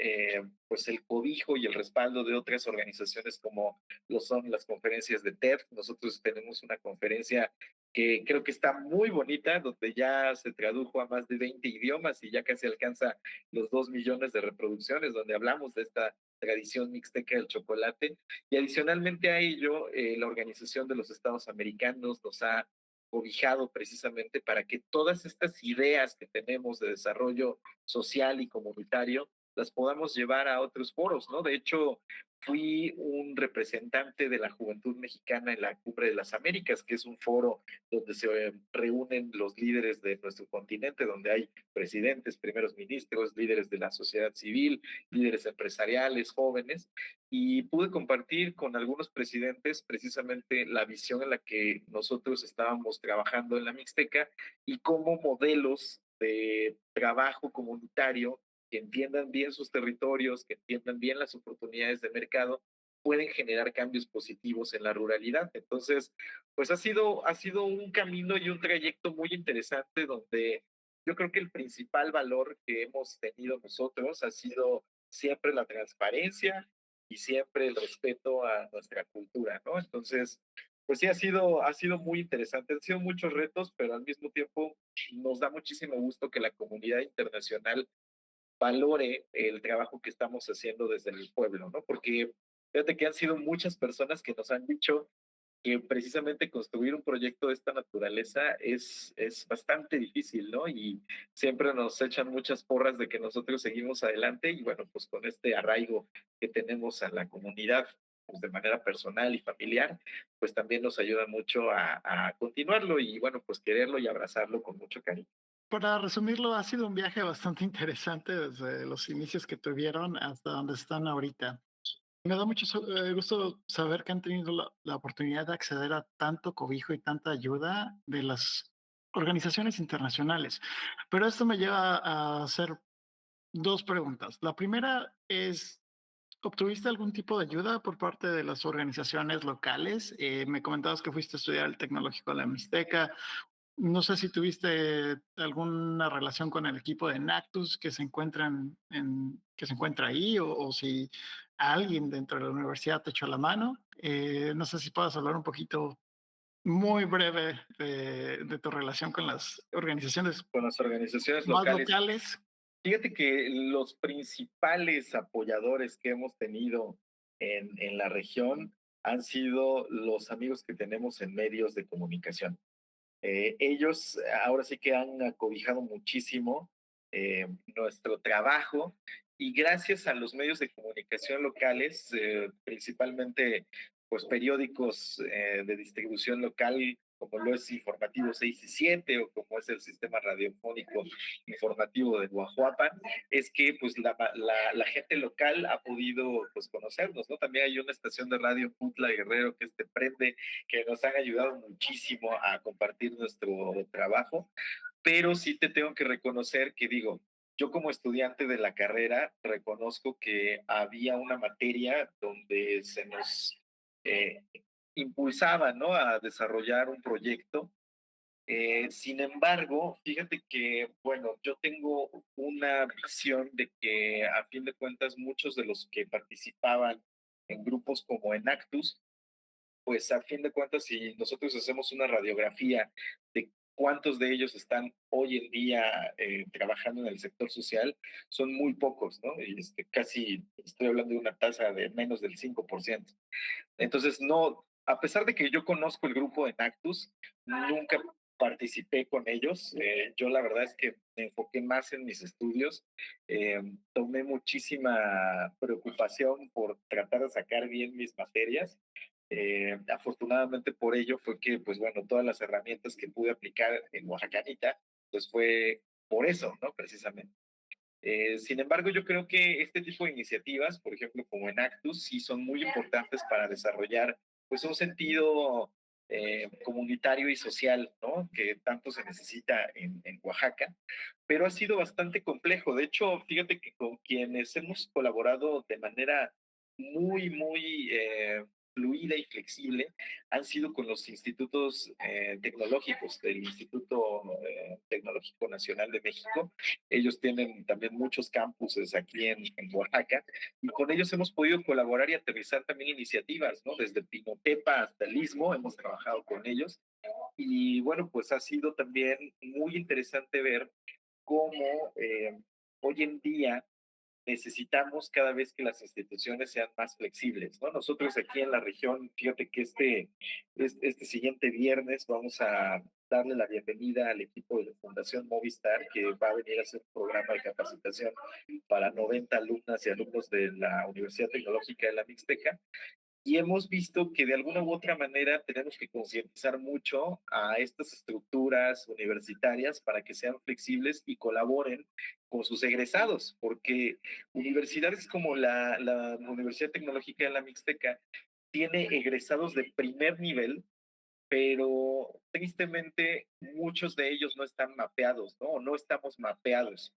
pues el cobijo y el respaldo de otras organizaciones como lo son las conferencias de TED. Nosotros tenemos una conferencia que creo que está muy bonita, donde ya se tradujo a más de 20 idiomas y ya casi alcanza los 2 millones de reproducciones, donde hablamos de esta tradición mixteca del chocolate. Y adicionalmente a ello, la Organización de los Estados Americanos nos ha cobijado precisamente para que todas estas ideas que tenemos de desarrollo social y comunitario las podamos llevar a otros foros, ¿no? De hecho, fui un representante de la juventud mexicana en la Cumbre de las Américas, que es un foro donde se reúnen los líderes de nuestro continente, donde hay presidentes, primeros ministros, líderes de la sociedad civil, líderes empresariales, jóvenes, y pude compartir con algunos presidentes precisamente la visión en la que nosotros estábamos trabajando en la Mixteca y cómo modelos de trabajo comunitario que entiendan bien sus territorios, que entiendan bien las oportunidades de mercado, pueden generar cambios positivos en la ruralidad. Entonces, pues ha sido un camino y un trayecto muy interesante donde yo creo que el principal valor que hemos tenido nosotros ha sido siempre la transparencia y siempre el respeto a nuestra cultura, ¿no? Entonces, pues sí, ha sido muy interesante, han sido muchos retos, pero al mismo tiempo nos da muchísimo gusto que la comunidad internacional valore el trabajo que estamos haciendo desde el pueblo, ¿no? Porque fíjate que han sido muchas personas que nos han dicho que precisamente construir un proyecto de esta naturaleza es bastante difícil, ¿no? Y siempre nos echan muchas porras de que nosotros seguimos adelante y bueno, pues con este arraigo que tenemos a la comunidad pues, de manera personal y familiar, pues también nos ayuda mucho a continuarlo y bueno, pues quererlo y abrazarlo con mucho cariño. Para resumirlo, ha sido un viaje bastante interesante desde los inicios que tuvieron hasta donde están ahorita. Me da mucho gusto saber que han tenido la oportunidad de acceder a tanto cobijo y tanta ayuda de las organizaciones internacionales. Pero esto me lleva a hacer dos preguntas. La primera es, ¿obtuviste algún tipo de ayuda por parte de las organizaciones locales? Me comentabas que fuiste a estudiar el Tecnológico de la Mixteca. No sé si tuviste alguna relación con el equipo de Nactus que se que se encuentra ahí o si alguien dentro de la universidad te echó la mano. No sé si puedas hablar un poquito muy breve de tu relación con las organizaciones Con las organizaciones más locales, locales. fíjate que los principales apoyadores que hemos tenido en la región han sido los amigos que tenemos en medios de comunicación. Ellos ahora sí que han acobijado muchísimo nuestro trabajo y gracias a los medios de comunicación locales, principalmente pues periódicos de distribución local, como lo es Informativo 6 y 7 o como es el sistema radiofónico informativo de Guajuapan, es que pues la gente local ha podido pues conocernos, ¿no? También hay una estación de radio Putla Guerrero que es de Prende, que nos han ayudado muchísimo a compartir nuestro trabajo, pero sí te tengo que reconocer que digo, yo como estudiante de la carrera reconozco que había una materia donde se nos eh, impulsaba, ¿no? A desarrollar un proyecto. Sin embargo, fíjate que, bueno, yo tengo una visión de que a fin de cuentas muchos de los que participaban en grupos como Enactus, pues a fin de cuentas, si nosotros hacemos una radiografía de cuántos de ellos están hoy en día trabajando en el sector social, son muy pocos, ¿no? Y casi estoy hablando de una tasa de menos del 5%. Entonces, no, a pesar de que yo conozco el grupo de Nactus, nunca participé con ellos. Yo la verdad es que me enfoqué más en mis estudios. Tomé muchísima preocupación por tratar de sacar bien mis materias. Afortunadamente por ello fue que, pues bueno, todas las herramientas que pude aplicar en Oaxacanita, pues fue por eso, ¿no? Precisamente. Sin embargo, yo creo que este tipo de iniciativas, por ejemplo, como en Actus, sí son muy importantes para desarrollar pues un sentido comunitario y social, ¿no? Que tanto se necesita en Oaxaca, pero ha sido bastante complejo. De hecho, fíjate que con quienes hemos colaborado de manera muy fluida y flexible han sido con los institutos tecnológicos del Instituto Tecnológico Nacional de México. Ellos tienen también muchos campuses aquí en Oaxaca y con ellos hemos podido colaborar y aterrizar también iniciativas, ¿no? Desde Pinotepa hasta el Istmo hemos trabajado con ellos y bueno, pues ha sido también muy interesante ver cómo hoy en día necesitamos cada vez que las instituciones sean más flexibles, ¿no? Nosotros aquí en la región, fíjate que este siguiente viernes vamos a darle la bienvenida al equipo de la Fundación Movistar, que va a venir a hacer un programa de capacitación para 90 alumnas y alumnos de la Universidad Tecnológica de la Mixteca, y hemos visto que de alguna u otra manera tenemos que concientizar mucho a estas estructuras universitarias para que sean flexibles y colaboren con sus egresados, porque universidades como la Universidad Tecnológica de la Mixteca tiene egresados de primer nivel, pero tristemente muchos de ellos no están mapeados, ¿no? O no estamos mapeados.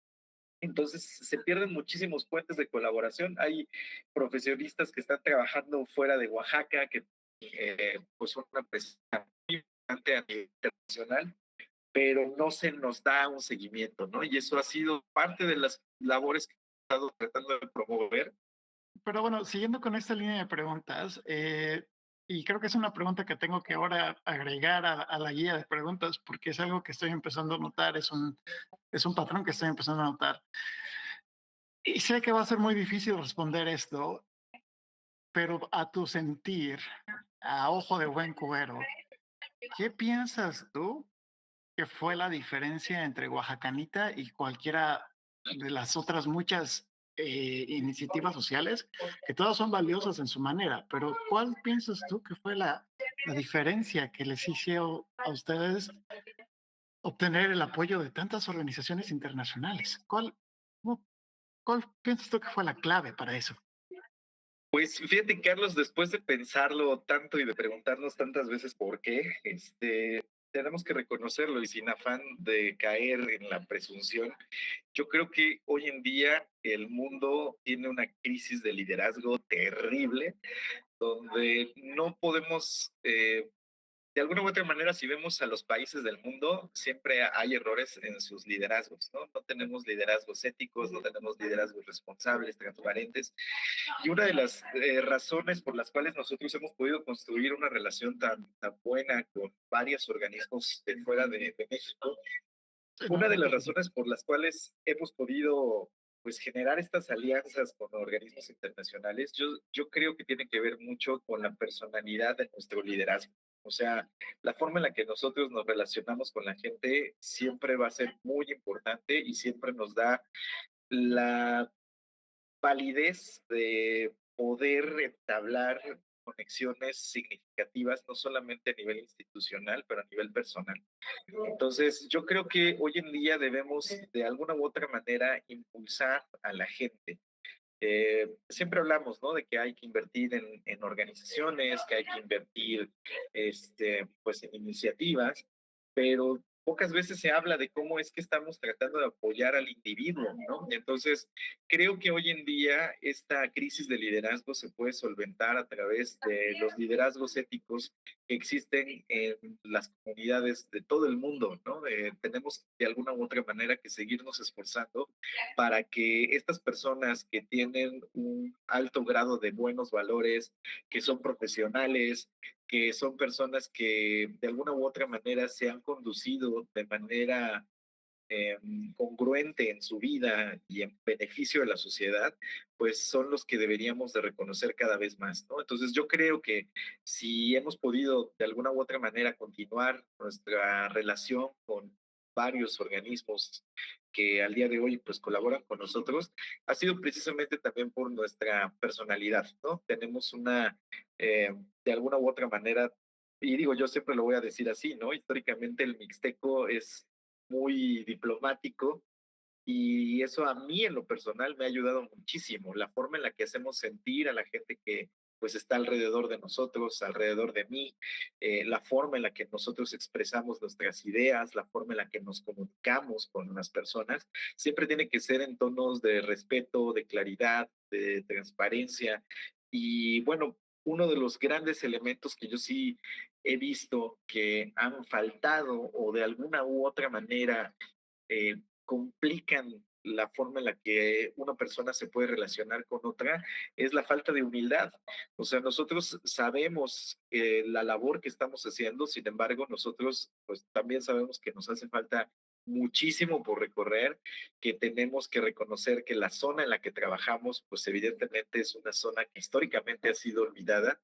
Entonces se pierden muchísimos puentes de colaboración. Hay profesionistas que están trabajando fuera de Oaxaca, que pues son una empresa muy importante a nivel internacional, pero no se nos da un seguimiento, ¿no? Y eso ha sido parte de las labores que he estado tratando de promover. Pero bueno, siguiendo con esta línea de preguntas, y creo que es una pregunta que tengo que ahora agregar a la guía de preguntas, porque es algo que estoy empezando a notar, es un patrón que estoy empezando a notar. Y sé que va a ser muy difícil responder esto, pero a tu sentir, a ojo de buen cubero, ¿qué piensas tú que fue la diferencia entre Oaxacanita y cualquiera de las otras muchas iniciativas sociales, que todas son valiosas en su manera, pero ¿cuál piensas tú que fue la diferencia que les hizo a ustedes obtener el apoyo de tantas organizaciones internacionales? Cómo- ¿Cuál piensas tú que fue la clave para eso? Pues fíjate, Carlos, después de pensarlo tanto y de preguntarnos tantas veces por qué, tenemos que reconocerlo y sin afán de caer en la presunción, yo creo que hoy en día el mundo tiene una crisis de liderazgo terrible, donde no podemos de alguna u otra manera, si vemos a los países del mundo, siempre hay errores en sus liderazgos, ¿no? No tenemos liderazgos éticos, no tenemos liderazgos responsables, transparentes. Y una de las razones por las cuales nosotros hemos podido construir una relación tan buena con varios organismos de fuera de México, Sí, una de no las te preocupes. razones por las cuales hemos podido pues generar estas alianzas con organismos internacionales, yo creo que tiene que ver mucho con la personalidad de nuestro liderazgo. O sea, la forma en la que nosotros nos relacionamos con la gente siempre va a ser muy importante y siempre nos da la validez de poder entablar conexiones significativas, no solamente a nivel institucional, pero a nivel personal. Entonces, yo creo que hoy en día debemos de alguna u otra manera impulsar a la gente. Siempre hablamos, ¿no? De que hay que invertir en organizaciones, que hay que invertir, pues, en iniciativas, pero pocas veces se habla de cómo es que estamos tratando de apoyar al individuo, ¿no? Entonces, creo que hoy en día esta crisis de liderazgo se puede solventar a través de los liderazgos éticos que existen en las comunidades de todo el mundo, ¿no? Tenemos de alguna u otra manera que seguirnos esforzando para que estas personas que tienen un alto grado de buenos valores, que son profesionales, que son personas que de alguna u otra manera se han conducido de manera congruente en su vida y en beneficio de la sociedad, pues son los que deberíamos de reconocer cada vez más, ¿no? Entonces yo creo que si hemos podido de alguna u otra manera continuar nuestra relación con varios organismos que al día de hoy pues colaboran con nosotros, ha sido precisamente también por nuestra personalidad, ¿no? Tenemos una, de alguna u otra manera, y digo, yo siempre lo voy a decir así, ¿no? Históricamente el mixteco es muy diplomático y eso a mí en lo personal me ha ayudado muchísimo, la forma en la que hacemos sentir a la gente que pues está alrededor de nosotros, alrededor de mí, la forma en la que nosotros expresamos nuestras ideas, la forma en la que nos comunicamos con las personas, siempre tiene que ser en tonos de respeto, de claridad, de transparencia. Y bueno, uno de los grandes elementos que yo sí he visto que han faltado o de alguna u otra manera complican la forma en la que una persona se puede relacionar con otra es la falta de humildad. O sea, nosotros sabemos la labor que estamos haciendo, sin embargo, nosotros pues también sabemos que nos hace falta muchísimo por recorrer, que tenemos que reconocer que la zona en la que trabajamos, pues evidentemente es una zona que históricamente ha sido olvidada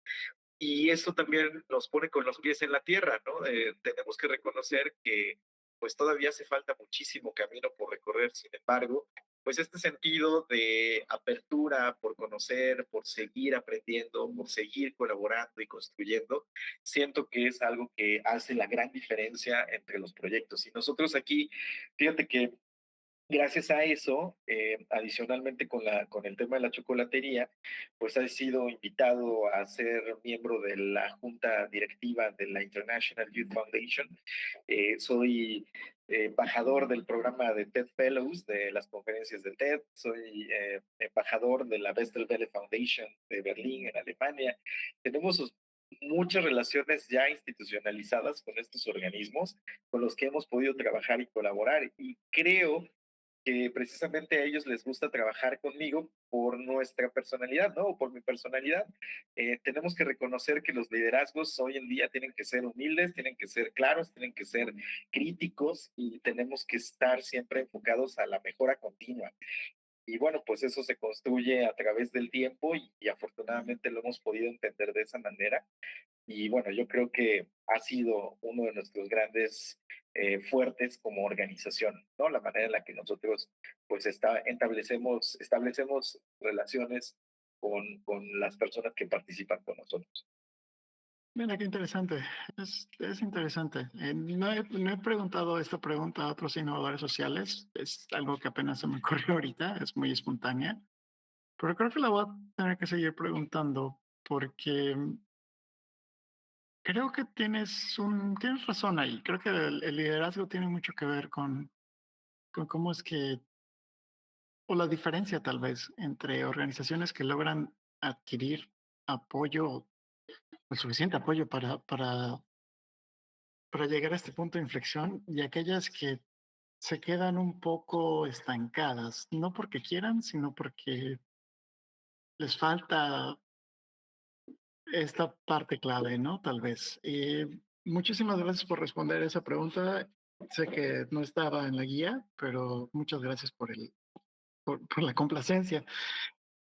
y eso también nos pone con los pies en la tierra, ¿no? Tenemos que reconocer que pues todavía hace falta muchísimo camino por recorrer, sin embargo, pues este sentido de apertura por conocer, por seguir aprendiendo, por seguir colaborando y construyendo, siento que es algo que hace la gran diferencia entre los proyectos. Y nosotros aquí, fíjate que gracias a eso, adicionalmente con el tema de la chocolatería, pues he sido invitado a ser miembro de la junta directiva de la International Youth Foundation. Soy embajador del programa de TED Fellows, de las conferencias de TED. Soy embajador de la Bestel Foundation de Berlín, en Alemania. Tenemos muchas relaciones ya institucionalizadas con estos organismos con los que hemos podido trabajar y colaborar. Y creo que precisamente a ellos les gusta trabajar conmigo por nuestra personalidad, ¿no? O por mi personalidad. Tenemos que reconocer que los liderazgos hoy en día tienen que ser humildes, tienen que ser claros, tienen que ser críticos y tenemos que estar siempre enfocados a la mejora continua. Y bueno, pues eso se construye a través del tiempo y afortunadamente lo hemos podido entender de esa manera. Y bueno, yo creo que ha sido uno de nuestros grandes fuertes como organización, ¿no? La manera en la que nosotros pues establecemos relaciones con las personas que participan con nosotros. Mira, qué interesante. Es interesante. No he preguntado esta pregunta a otros innovadores sociales. Es algo que apenas se me ocurrió ahorita. Es muy espontánea. Pero creo que la voy a tener que seguir preguntando porque creo que tienes razón ahí. Creo que el liderazgo tiene mucho que ver con cómo es que, o la diferencia tal vez, entre organizaciones que logran adquirir apoyo, el suficiente apoyo para llegar a este punto de inflexión y aquellas que se quedan un poco estancadas, no porque quieran, sino porque les falta esta parte clave, ¿no? Tal vez. Muchísimas gracias por responder esa pregunta. Sé que no estaba en la guía, pero muchas gracias por la complacencia.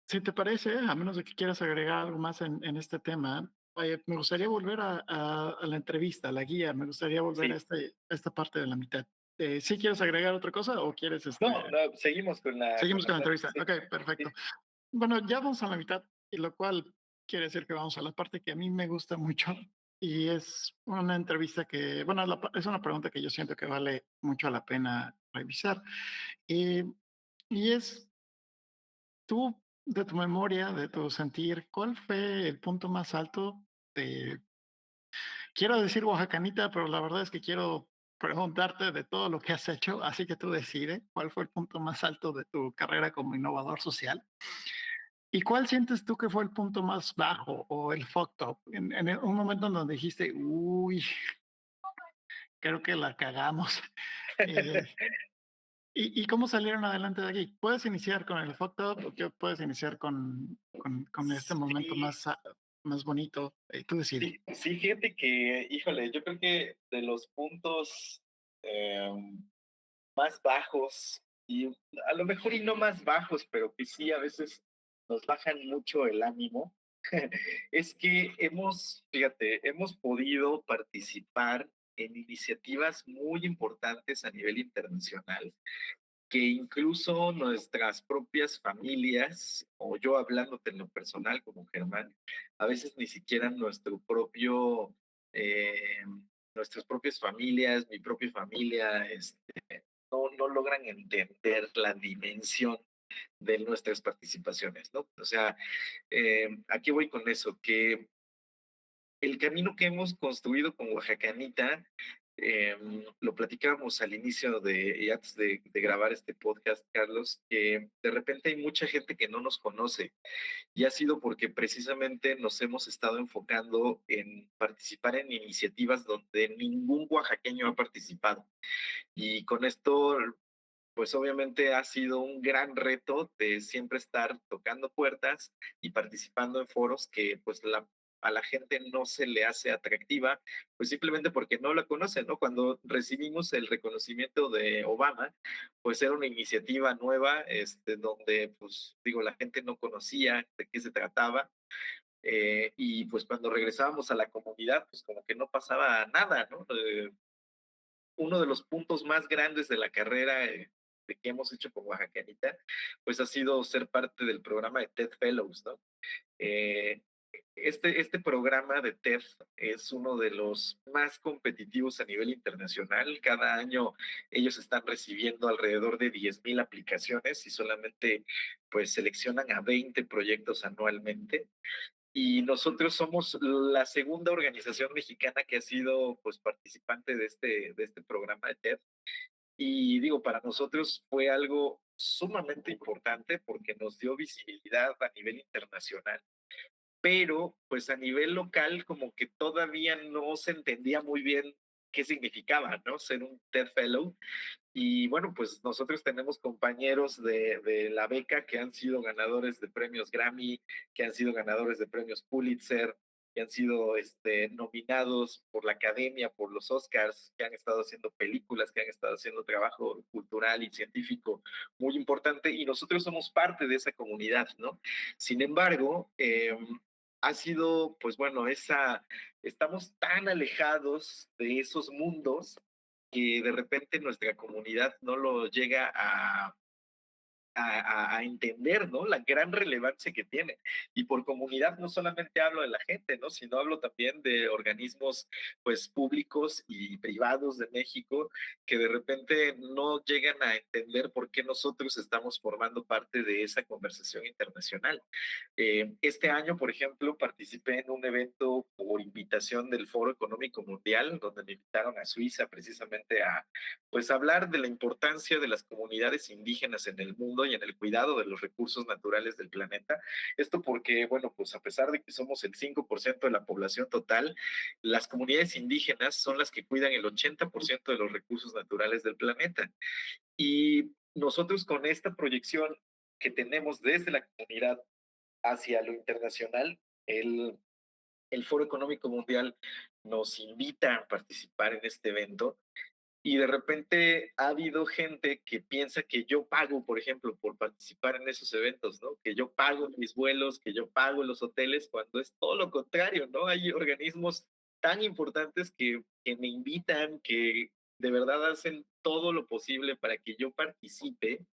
Si te parece, a menos de que quieras agregar algo más en este tema, me gustaría volver a la entrevista, a la guía, me gustaría volver a, Sí, a esta parte de la mitad. ¿Sí quieres agregar otra cosa o quieres, no, no, seguimos con seguimos la con la plática, entrevista? sí, Ok, perfecto. sí, Bueno, ya vamos a la mitad, y lo cual quiere decir que vamos a la parte que a mí me gusta mucho y es una entrevista que, bueno, es una pregunta que yo siento que vale mucho la pena revisar. Y, y es tú, de tu memoria, de tu sentir, ¿cuál fue el punto más alto de, quiero decir oaxacanita, pero la verdad es que quiero preguntarte de todo lo que has hecho, así que tú decides cuál fue el punto más alto de tu carrera como innovador social? ¿Y cuál sientes tú que fue el punto más bajo o el fucked up? Un momento en donde dijiste, uy, creo que la cagamos. Eh, y cómo salieron adelante de aquí? ¿Puedes iniciar con el fucked up o qué puedes iniciar con este momento sí, más bonito? Tú decides. sí, sí, fíjate que, híjole, yo creo que de los puntos más bajos y a lo mejor y no más bajos, pero que sí a veces nos bajan mucho el ánimo, es que fíjate, hemos podido participar en iniciativas muy importantes a nivel internacional, que incluso nuestras propias familias, o yo hablándote en lo personal como Germán, a veces ni siquiera eh, nuestras propias familias, mi propia familia, no logran entender la dimensión de nuestras participaciones, ¿no? O sea, aquí voy con eso, que el camino que hemos construido con Oaxacanita, lo platicábamos al inicio y antes de grabar este podcast, Carlos, que de repente hay mucha gente que no nos conoce y ha sido porque precisamente nos hemos estado enfocando en participar en iniciativas donde ningún oaxaqueño ha participado. Y con esto pues obviamente ha sido un gran reto de siempre estar tocando puertas y participando en foros que pues a la gente no se le hace atractiva, pues simplemente porque no la conocen, ¿no? Cuando recibimos el reconocimiento de Obama, pues era una iniciativa nueva, donde pues digo, la gente no conocía de qué se trataba. Y pues cuando regresábamos a la comunidad, pues como que no pasaba nada, ¿no? Uno de los puntos más grandes de la carrera de que hemos hecho con Oaxacanita, pues ha sido ser parte del programa de TED Fellows, ¿no? Eh, este programa de TED es uno de los más competitivos a nivel internacional. Cada año ellos están recibiendo alrededor de 10,000 aplicaciones y solamente pues seleccionan a 20 proyectos anualmente. Y nosotros somos la segunda organización mexicana que ha sido pues participante de este programa de TED. Y digo, para nosotros fue algo sumamente importante porque nos dio visibilidad a nivel internacional, pero pues a nivel local como que todavía no se entendía muy bien qué significaba, ¿no? Ser un TED Fellow. Y bueno, pues nosotros tenemos compañeros de la beca que han sido ganadores de premios Grammy, que han sido ganadores de premios Pulitzer, que han sido nominados por la academia, por los Oscars, que han estado haciendo películas, que han estado haciendo trabajo cultural y científico muy importante, y nosotros somos parte de esa comunidad, ¿no? Sin embargo, ha sido, pues bueno, estamos tan alejados de esos mundos que de repente nuestra comunidad no lo llega a entender, ¿no? La gran relevancia que tiene. Y por comunidad no solamente hablo de la gente, ¿no? Sino hablo también de organismos, pues, públicos y privados de México que de repente no llegan a entender por qué nosotros estamos formando parte de esa conversación internacional. Este año, por ejemplo, participé en un evento por invitación del Foro Económico Mundial, donde me invitaron a Suiza precisamente a, pues, hablar de la importancia de las comunidades indígenas en el mundo y en el cuidado de los recursos naturales del planeta. Esto porque, bueno, pues a pesar de que somos el 5% de la población total, las comunidades indígenas son las que cuidan el 80% de los recursos naturales del planeta. Y nosotros con esta proyección que tenemos desde la comunidad hacia lo internacional, el Foro Económico Mundial nos invita a participar en este evento y de repente ha habido gente que piensa que yo pago, por ejemplo, por participar en esos eventos, ¿no? Que yo pago mis vuelos, que yo pago los hoteles, cuando es todo lo contrario, ¿no? Hay organismos tan importantes que me invitan, que de verdad hacen todo lo posible para que yo participe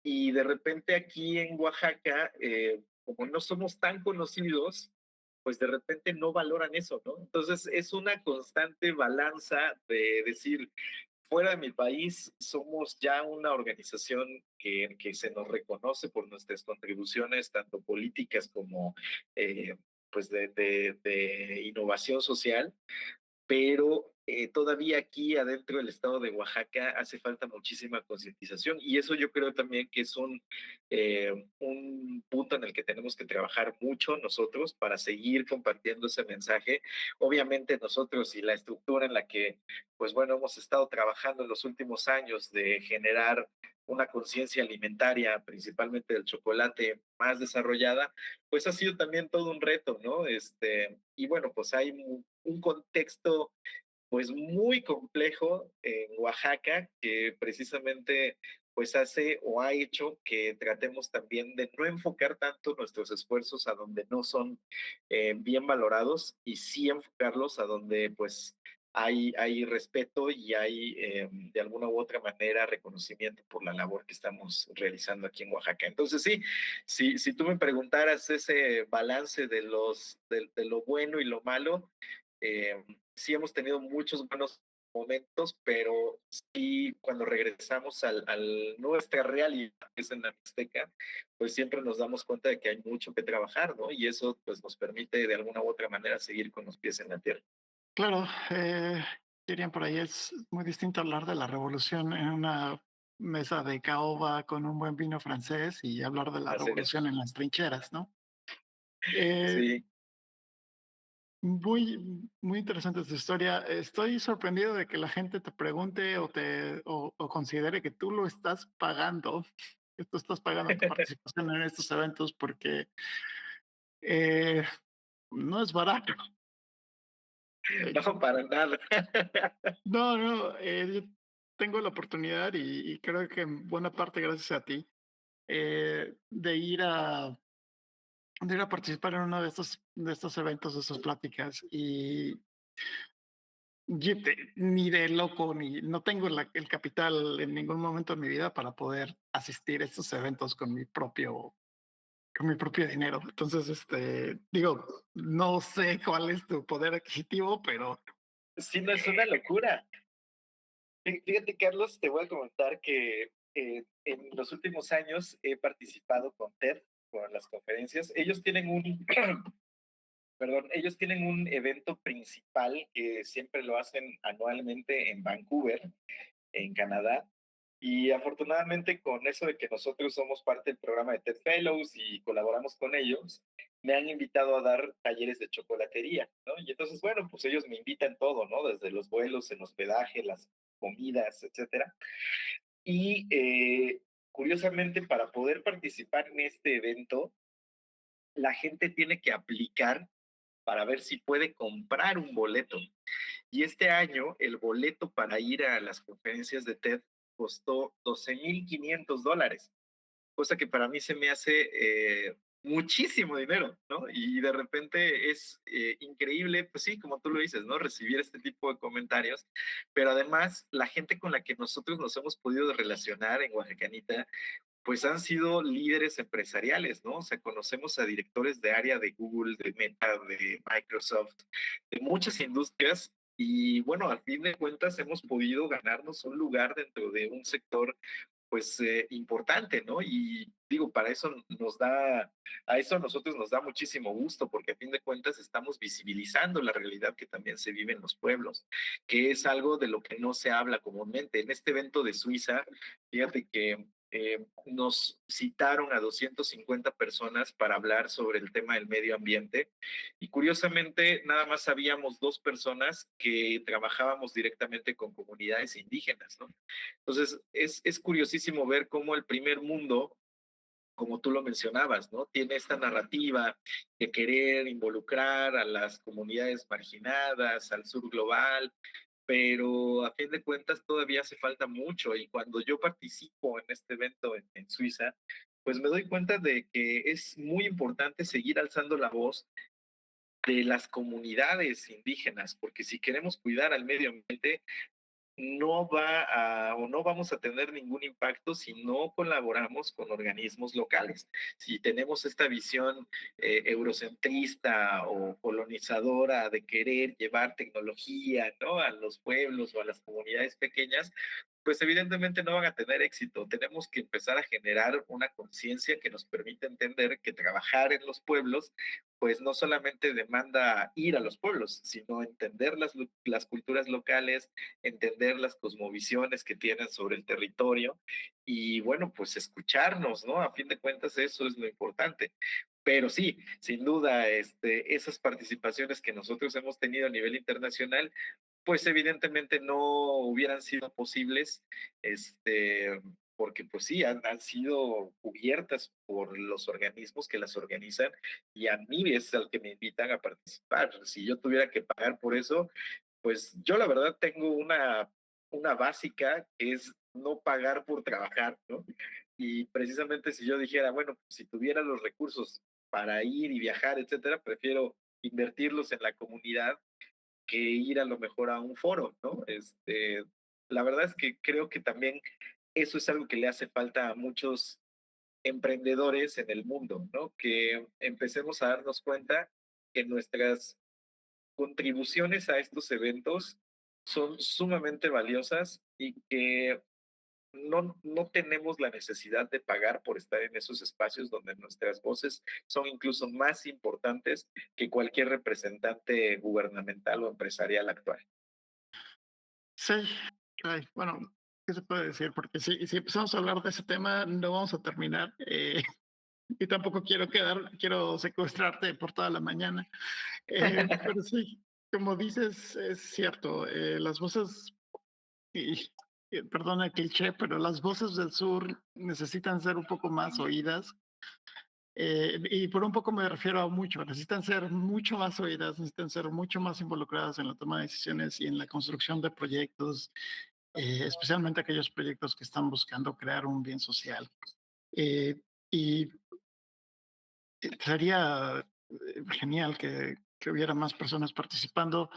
y de repente aquí en Oaxaca, como no somos tan conocidos, pues de repente no valoran eso, ¿no? Entonces es una constante balanza de decir, fuera de mi país somos ya una organización que se nos reconoce por nuestras contribuciones, tanto políticas como pues de innovación social, pero todavía aquí adentro del estado de Oaxaca hace falta muchísima concientización y eso yo creo también que es un punto en el que tenemos que trabajar mucho nosotros para seguir compartiendo ese mensaje. Obviamente nosotros y la estructura en la que, pues bueno, hemos estado trabajando en los últimos años de generar una conciencia alimentaria, principalmente del chocolate, más desarrollada, pues ha sido también todo un reto, ¿no? Y bueno, pues hay un contexto pues muy complejo en Oaxaca que precisamente pues hace o ha hecho que tratemos también de no enfocar tanto nuestros esfuerzos a donde no son bien valorados y sí enfocarlos a donde pues hay respeto y hay de alguna u otra manera reconocimiento por la labor que estamos realizando aquí en Oaxaca. Entonces sí, si tú me preguntaras ese balance de lo bueno y lo malo, eh, sí hemos tenido muchos buenos momentos, pero sí cuando regresamos nuestra realidad, que es en la Mixteca, pues siempre nos damos cuenta de que hay mucho que trabajar, ¿no? Y eso pues nos permite de alguna u otra manera seguir con los pies en la tierra. Claro, dirían por ahí, es muy distinto hablar de la revolución en una mesa de caoba con un buen vino francés y hablar de la Así es. revolución en las trincheras, ¿no? Eh, Sí, muy interesante tu historia. Estoy sorprendido de que la gente te pregunte o considere que tú lo estás pagando, que tú estás pagando tu participación en estos eventos porque eh, no es barato. Eh, no, para nada. no, no, yo tengo la oportunidad y creo que en buena parte gracias a ti de ir a participar en uno de estos eventos, de estas pláticas ni de loco, ni no tengo el capital en ningún momento de mi vida para poder asistir a estos eventos con mi propio dinero. Entonces, digo, no sé cuál es tu poder adquisitivo, pero Sí, no es una locura. Fíjate, Carlos, te voy a comentar que en los últimos años he participado con TED, con las conferencias. Ellos tienen perdón, ellos tienen un evento principal que siempre lo hacen anualmente en Vancouver, en Canadá. Y afortunadamente con eso de que nosotros somos parte del programa de TED Fellows y colaboramos con ellos, me han invitado a dar talleres de chocolatería, ¿no? Y entonces, bueno, pues ellos me invitan todo, ¿no? Desde los vuelos, el hospedaje, las comidas, etcétera. Y curiosamente, para poder participar en este evento, la gente tiene que aplicar para ver si puede comprar un boleto. Y este año el boleto para ir a las conferencias de TED costó $12,500, cosa que para mí se me hace muchísimo dinero, ¿no? Y de repente es increíble, pues sí, como tú lo dices, ¿no? Recibir este tipo de comentarios, pero además la gente con la que nosotros nos hemos podido relacionar en Oaxacanita, pues han sido líderes empresariales, ¿no? O sea, conocemos a directores de área de Google, de Meta, de Microsoft, de muchas industrias. Y bueno, al fin de cuentas hemos podido ganarnos un lugar dentro de un sector pues importante, ¿no? Y digo, para eso nos da, a eso a nosotros nos da muchísimo gusto, porque a fin de cuentas estamos visibilizando la realidad que también se vive en los pueblos, que es algo de lo que no se habla comúnmente. En este evento de Suiza, fíjate que nos citaron a 250 personas para hablar sobre el tema del medio ambiente y curiosamente nada más habíamos dos personas que trabajábamos directamente con comunidades indígenas, ¿no? Entonces, es curiosísimo ver cómo el primer mundo, como tú lo mencionabas, ¿no? Tiene esta narrativa de querer involucrar a las comunidades marginadas, al sur global, pero a fin de cuentas todavía hace falta mucho y cuando yo participo en este evento en Suiza, pues me doy cuenta de que es muy importante seguir alzando la voz de las comunidades indígenas, porque si queremos cuidar al medio ambiente, no va a o no vamos a tener ningún impacto si no colaboramos con organismos locales. Si tenemos esta visión eurocentrista o colonizadora de querer llevar tecnología, ¿no? A los pueblos o a las comunidades pequeñas, pues evidentemente no van a tener éxito. Tenemos que empezar a generar una conciencia que nos permita entender que trabajar en los pueblos, pues no solamente demanda ir a los pueblos, sino entender las culturas locales, entender las cosmovisiones que tienen sobre el territorio y bueno, pues escucharnos, ¿no? A fin de cuentas eso es lo importante. Pero sí, sin duda, esas participaciones que nosotros hemos tenido a nivel internacional, pues evidentemente no hubieran sido posibles, porque pues sí, han sido cubiertas por los organismos que las organizan y a mí es al que me invitan a participar. Si yo tuviera que pagar por eso, pues yo la verdad tengo una básica que es no pagar por trabajar, ¿no? Y precisamente si yo dijera, bueno, pues, si tuviera los recursos para ir y viajar, etcétera, prefiero invertirlos en la comunidad que ir a lo mejor a un foro, ¿no? La verdad es que creo que también eso es algo que le hace falta a muchos emprendedores en el mundo, ¿no? Que empecemos a darnos cuenta que nuestras contribuciones a estos eventos son sumamente valiosas y que no tenemos la necesidad de pagar por estar en esos espacios donde nuestras voces son incluso más importantes que cualquier representante gubernamental o empresarial actual. Sí, ay, bueno, ¿qué se puede decir? Porque si empezamos a hablar de ese tema, no vamos a terminar. Y tampoco quiero secuestrarte por toda la mañana. Pero sí, como dices, es cierto, las voces, y, perdona el cliché, pero las voces del sur necesitan ser un poco más oídas. Y por un poco me refiero a mucho, necesitan ser mucho más oídas, necesitan ser mucho más involucradas en la toma de decisiones y en la construcción de proyectos, especialmente aquellos proyectos que están buscando crear un bien social. Eh, y sería genial que hubiera más personas participando.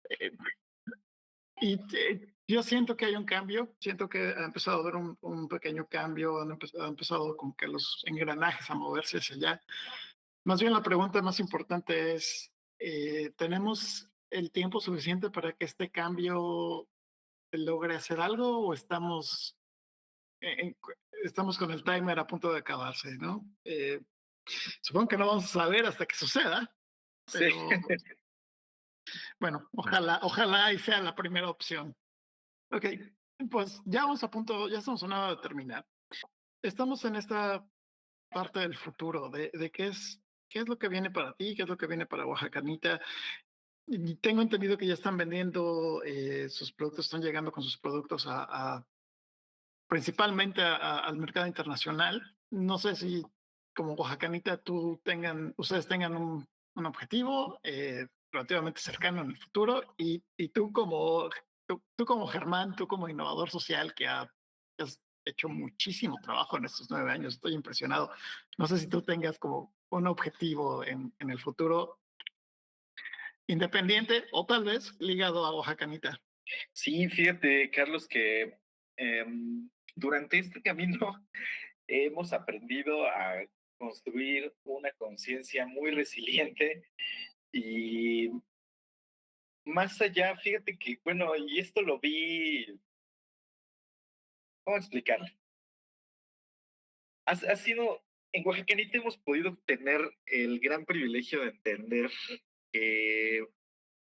eh, yo siento que hay un cambio, siento que ha empezado a haber un pequeño cambio, ha empezado como que los engranajes a moverse hacia allá. Más bien la pregunta más importante es, ¿tenemos el tiempo suficiente para que este cambio logre hacer algo o estamos con el timer a punto de acabarse, ¿no? Supongo que no vamos a saber hasta que suceda, Sí, pero bueno, ojalá y sea la primera opción. Ok, pues ya vamos a punto, ya estamos a nada de terminar. Estamos en esta parte del futuro, de qué es lo que viene para ti, qué es lo que viene para Oaxacanita. Y tengo entendido que ya están vendiendo sus productos, están llegando con sus productos principalmente al mercado internacional. No sé si como Oaxacanita ustedes tengan un objetivo relativamente cercano en el futuro y tú como Germán, tú como innovador social que has hecho muchísimo trabajo en estos 9 años, estoy impresionado. No sé si tú tengas como un objetivo en el futuro independiente o tal vez ligado a Oaxacanita. Sí, fíjate, Carlos, que durante este camino hemos aprendido a construir una conciencia muy resiliente y más allá, fíjate que, bueno, y esto lo vi, ¿cómo explicarlo? Ha sido, en Oaxacanita hemos podido tener el gran privilegio de entender que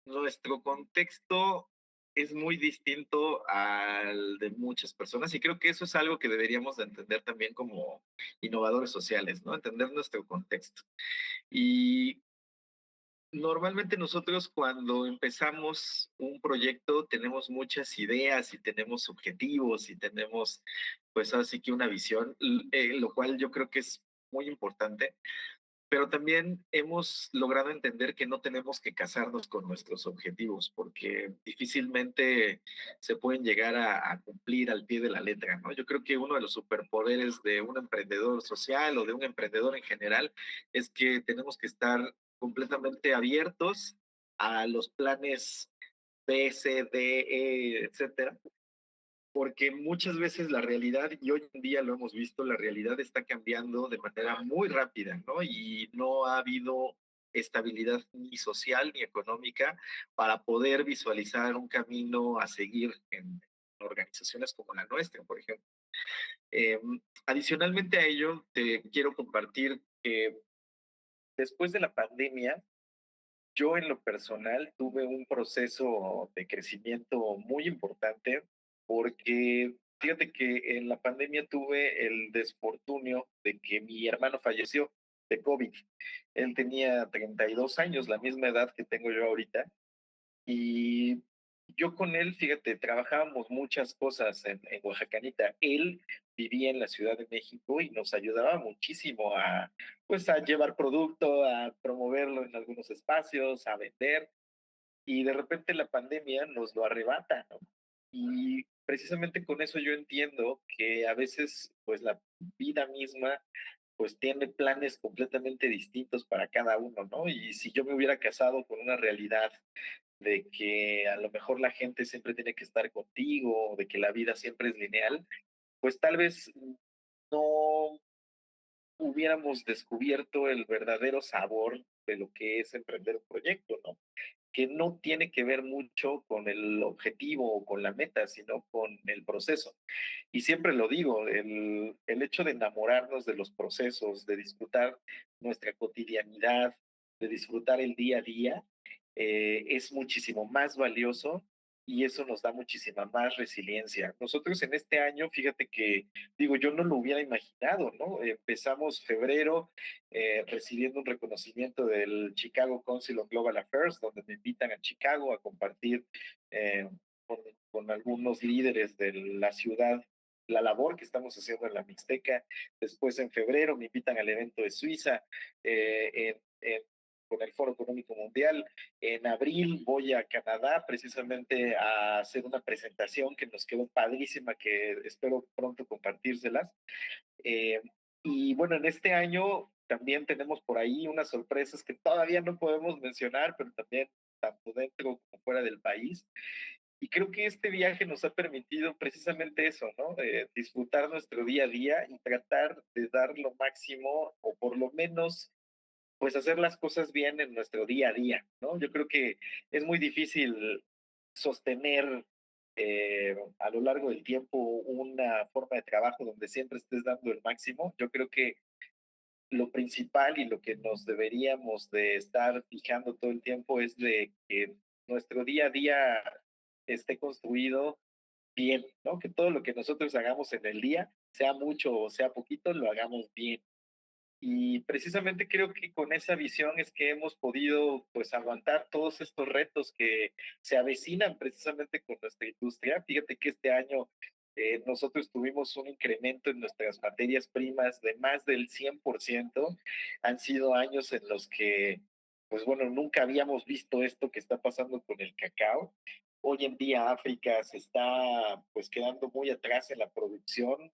nuestro contexto es muy distinto al de muchas personas y creo que eso es algo que deberíamos de entender también como innovadores sociales, ¿no? Entender nuestro contexto. Y normalmente nosotros cuando empezamos un proyecto tenemos muchas ideas y tenemos objetivos y tenemos pues así que una visión, lo cual yo creo que es muy importante, pero también hemos logrado entender que no tenemos que casarnos con nuestros objetivos, porque difícilmente se pueden llegar a cumplir al pie de la letra, ¿no? Yo creo que uno de los superpoderes de un emprendedor social o de un emprendedor en general es que tenemos que estar completamente abiertos a los planes B, C, D, E, etcétera, porque muchas veces la realidad, y hoy en día lo hemos visto, la realidad está cambiando de manera muy rápida, ¿no? Y no ha habido estabilidad ni social ni económica para poder visualizar un camino a seguir en organizaciones como la nuestra, por ejemplo. Eh, Adicionalmente a ello, te quiero compartir que después de la pandemia, yo en lo personal tuve un proceso de crecimiento muy importante porque fíjate que en la pandemia tuve el desfortunio de que mi hermano falleció de COVID. Él tenía 32 años, la misma edad que tengo yo ahorita, y yo con él, fíjate, trabajábamos muchas cosas en Oaxacanita. Él vivía en la Ciudad de México y nos ayudaba muchísimo a, pues, a llevar producto, a promoverlo en algunos espacios, a vender. Y de repente la pandemia nos lo arrebata, ¿no? Y precisamente con eso yo entiendo que a veces, pues, la vida misma, pues, tiene planes completamente distintos para cada uno, ¿no? Y si yo me hubiera casado con una realidad de que a lo mejor la gente siempre tiene que estar contigo, de que la vida siempre es lineal, pues tal vez no hubiéramos descubierto el verdadero sabor de lo que es emprender un proyecto, ¿no? Que no tiene que ver mucho con el objetivo o con la meta, sino con el proceso. Y siempre lo digo, el hecho de enamorarnos de los procesos, de disfrutar nuestra cotidianidad, de disfrutar el día a día, es muchísimo más valioso y eso nos da muchísima más resiliencia. Nosotros en este año, fíjate que, digo, yo no lo hubiera imaginado, ¿no? Empezamos febrero recibiendo un reconocimiento del Chicago Council on Global Affairs, donde me invitan a Chicago a compartir eh, con, con algunos líderes de la ciudad la labor que estamos haciendo en la Mixteca. Después en febrero me invitan al evento de Suiza con el Foro Económico Mundial. En abril voy a Canadá precisamente a hacer una presentación que nos quedó padrísima, que espero pronto compartírselas. Eh, y bueno, en este año también tenemos por ahí unas sorpresas que todavía no podemos mencionar, pero también tanto dentro como fuera del país. Y creo que este viaje nos ha permitido precisamente eso, ¿no? Disfrutar nuestro día a día y tratar de dar lo máximo o por lo menos pues hacer las cosas bien en nuestro día a día, ¿no? Yo creo que es muy difícil sostener a lo largo del tiempo una forma de trabajo donde siempre estés dando el máximo. Yo creo que lo principal y lo que nos deberíamos de estar fijando todo el tiempo es de que nuestro día a día esté construido bien, ¿no? Que todo lo que nosotros hagamos en el día, sea mucho o sea poquito, lo hagamos bien. Y precisamente creo que con esa visión es que hemos podido pues aguantar todos estos retos que se avecinan precisamente con nuestra industria. Fíjate que este año nosotros tuvimos un incremento en nuestras materias primas de más del 100%. Han sido años en los que, pues bueno, nunca habíamos visto esto que está pasando con el cacao Hoy en día África se está pues quedando muy atrás en la producción,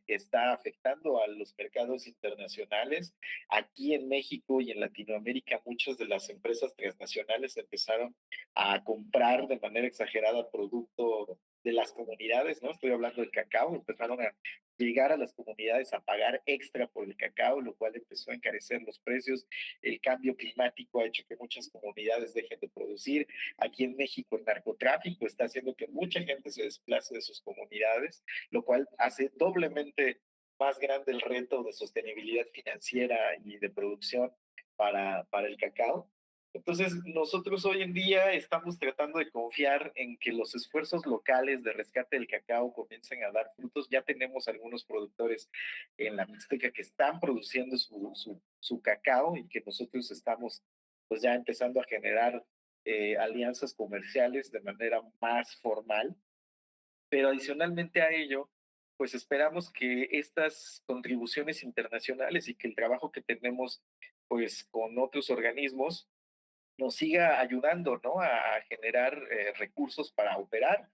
está afectando a los mercados internacionales. Aquí en México y en Latinoamérica muchas de las empresas transnacionales empezaron a comprar de manera exagerada producto de las comunidades, ¿no? Estoy hablando del cacao, empezaron a llegar a las comunidades a pagar extra por el cacao, lo cual empezó a encarecer los precios. El cambio climático ha hecho que muchas comunidades dejen de producir. Aquí en México el narcotráfico está haciendo que mucha gente se desplace de sus comunidades, lo cual hace doblemente más grande el reto de sostenibilidad financiera y de producción para el cacao. Entonces, nosotros hoy en día estamos tratando de confiar en que los esfuerzos locales de rescate del cacao comiencen a dar frutos. Ya tenemos algunos productores en la Mixteca que están produciendo su cacao y que nosotros estamos pues ya empezando a generar alianzas comerciales de manera más formal, pero adicionalmente a ello, pues esperamos que estas contribuciones internacionales y que el trabajo que tenemos pues con otros organismos nos siga ayudando, ¿no? A generar recursos para operar,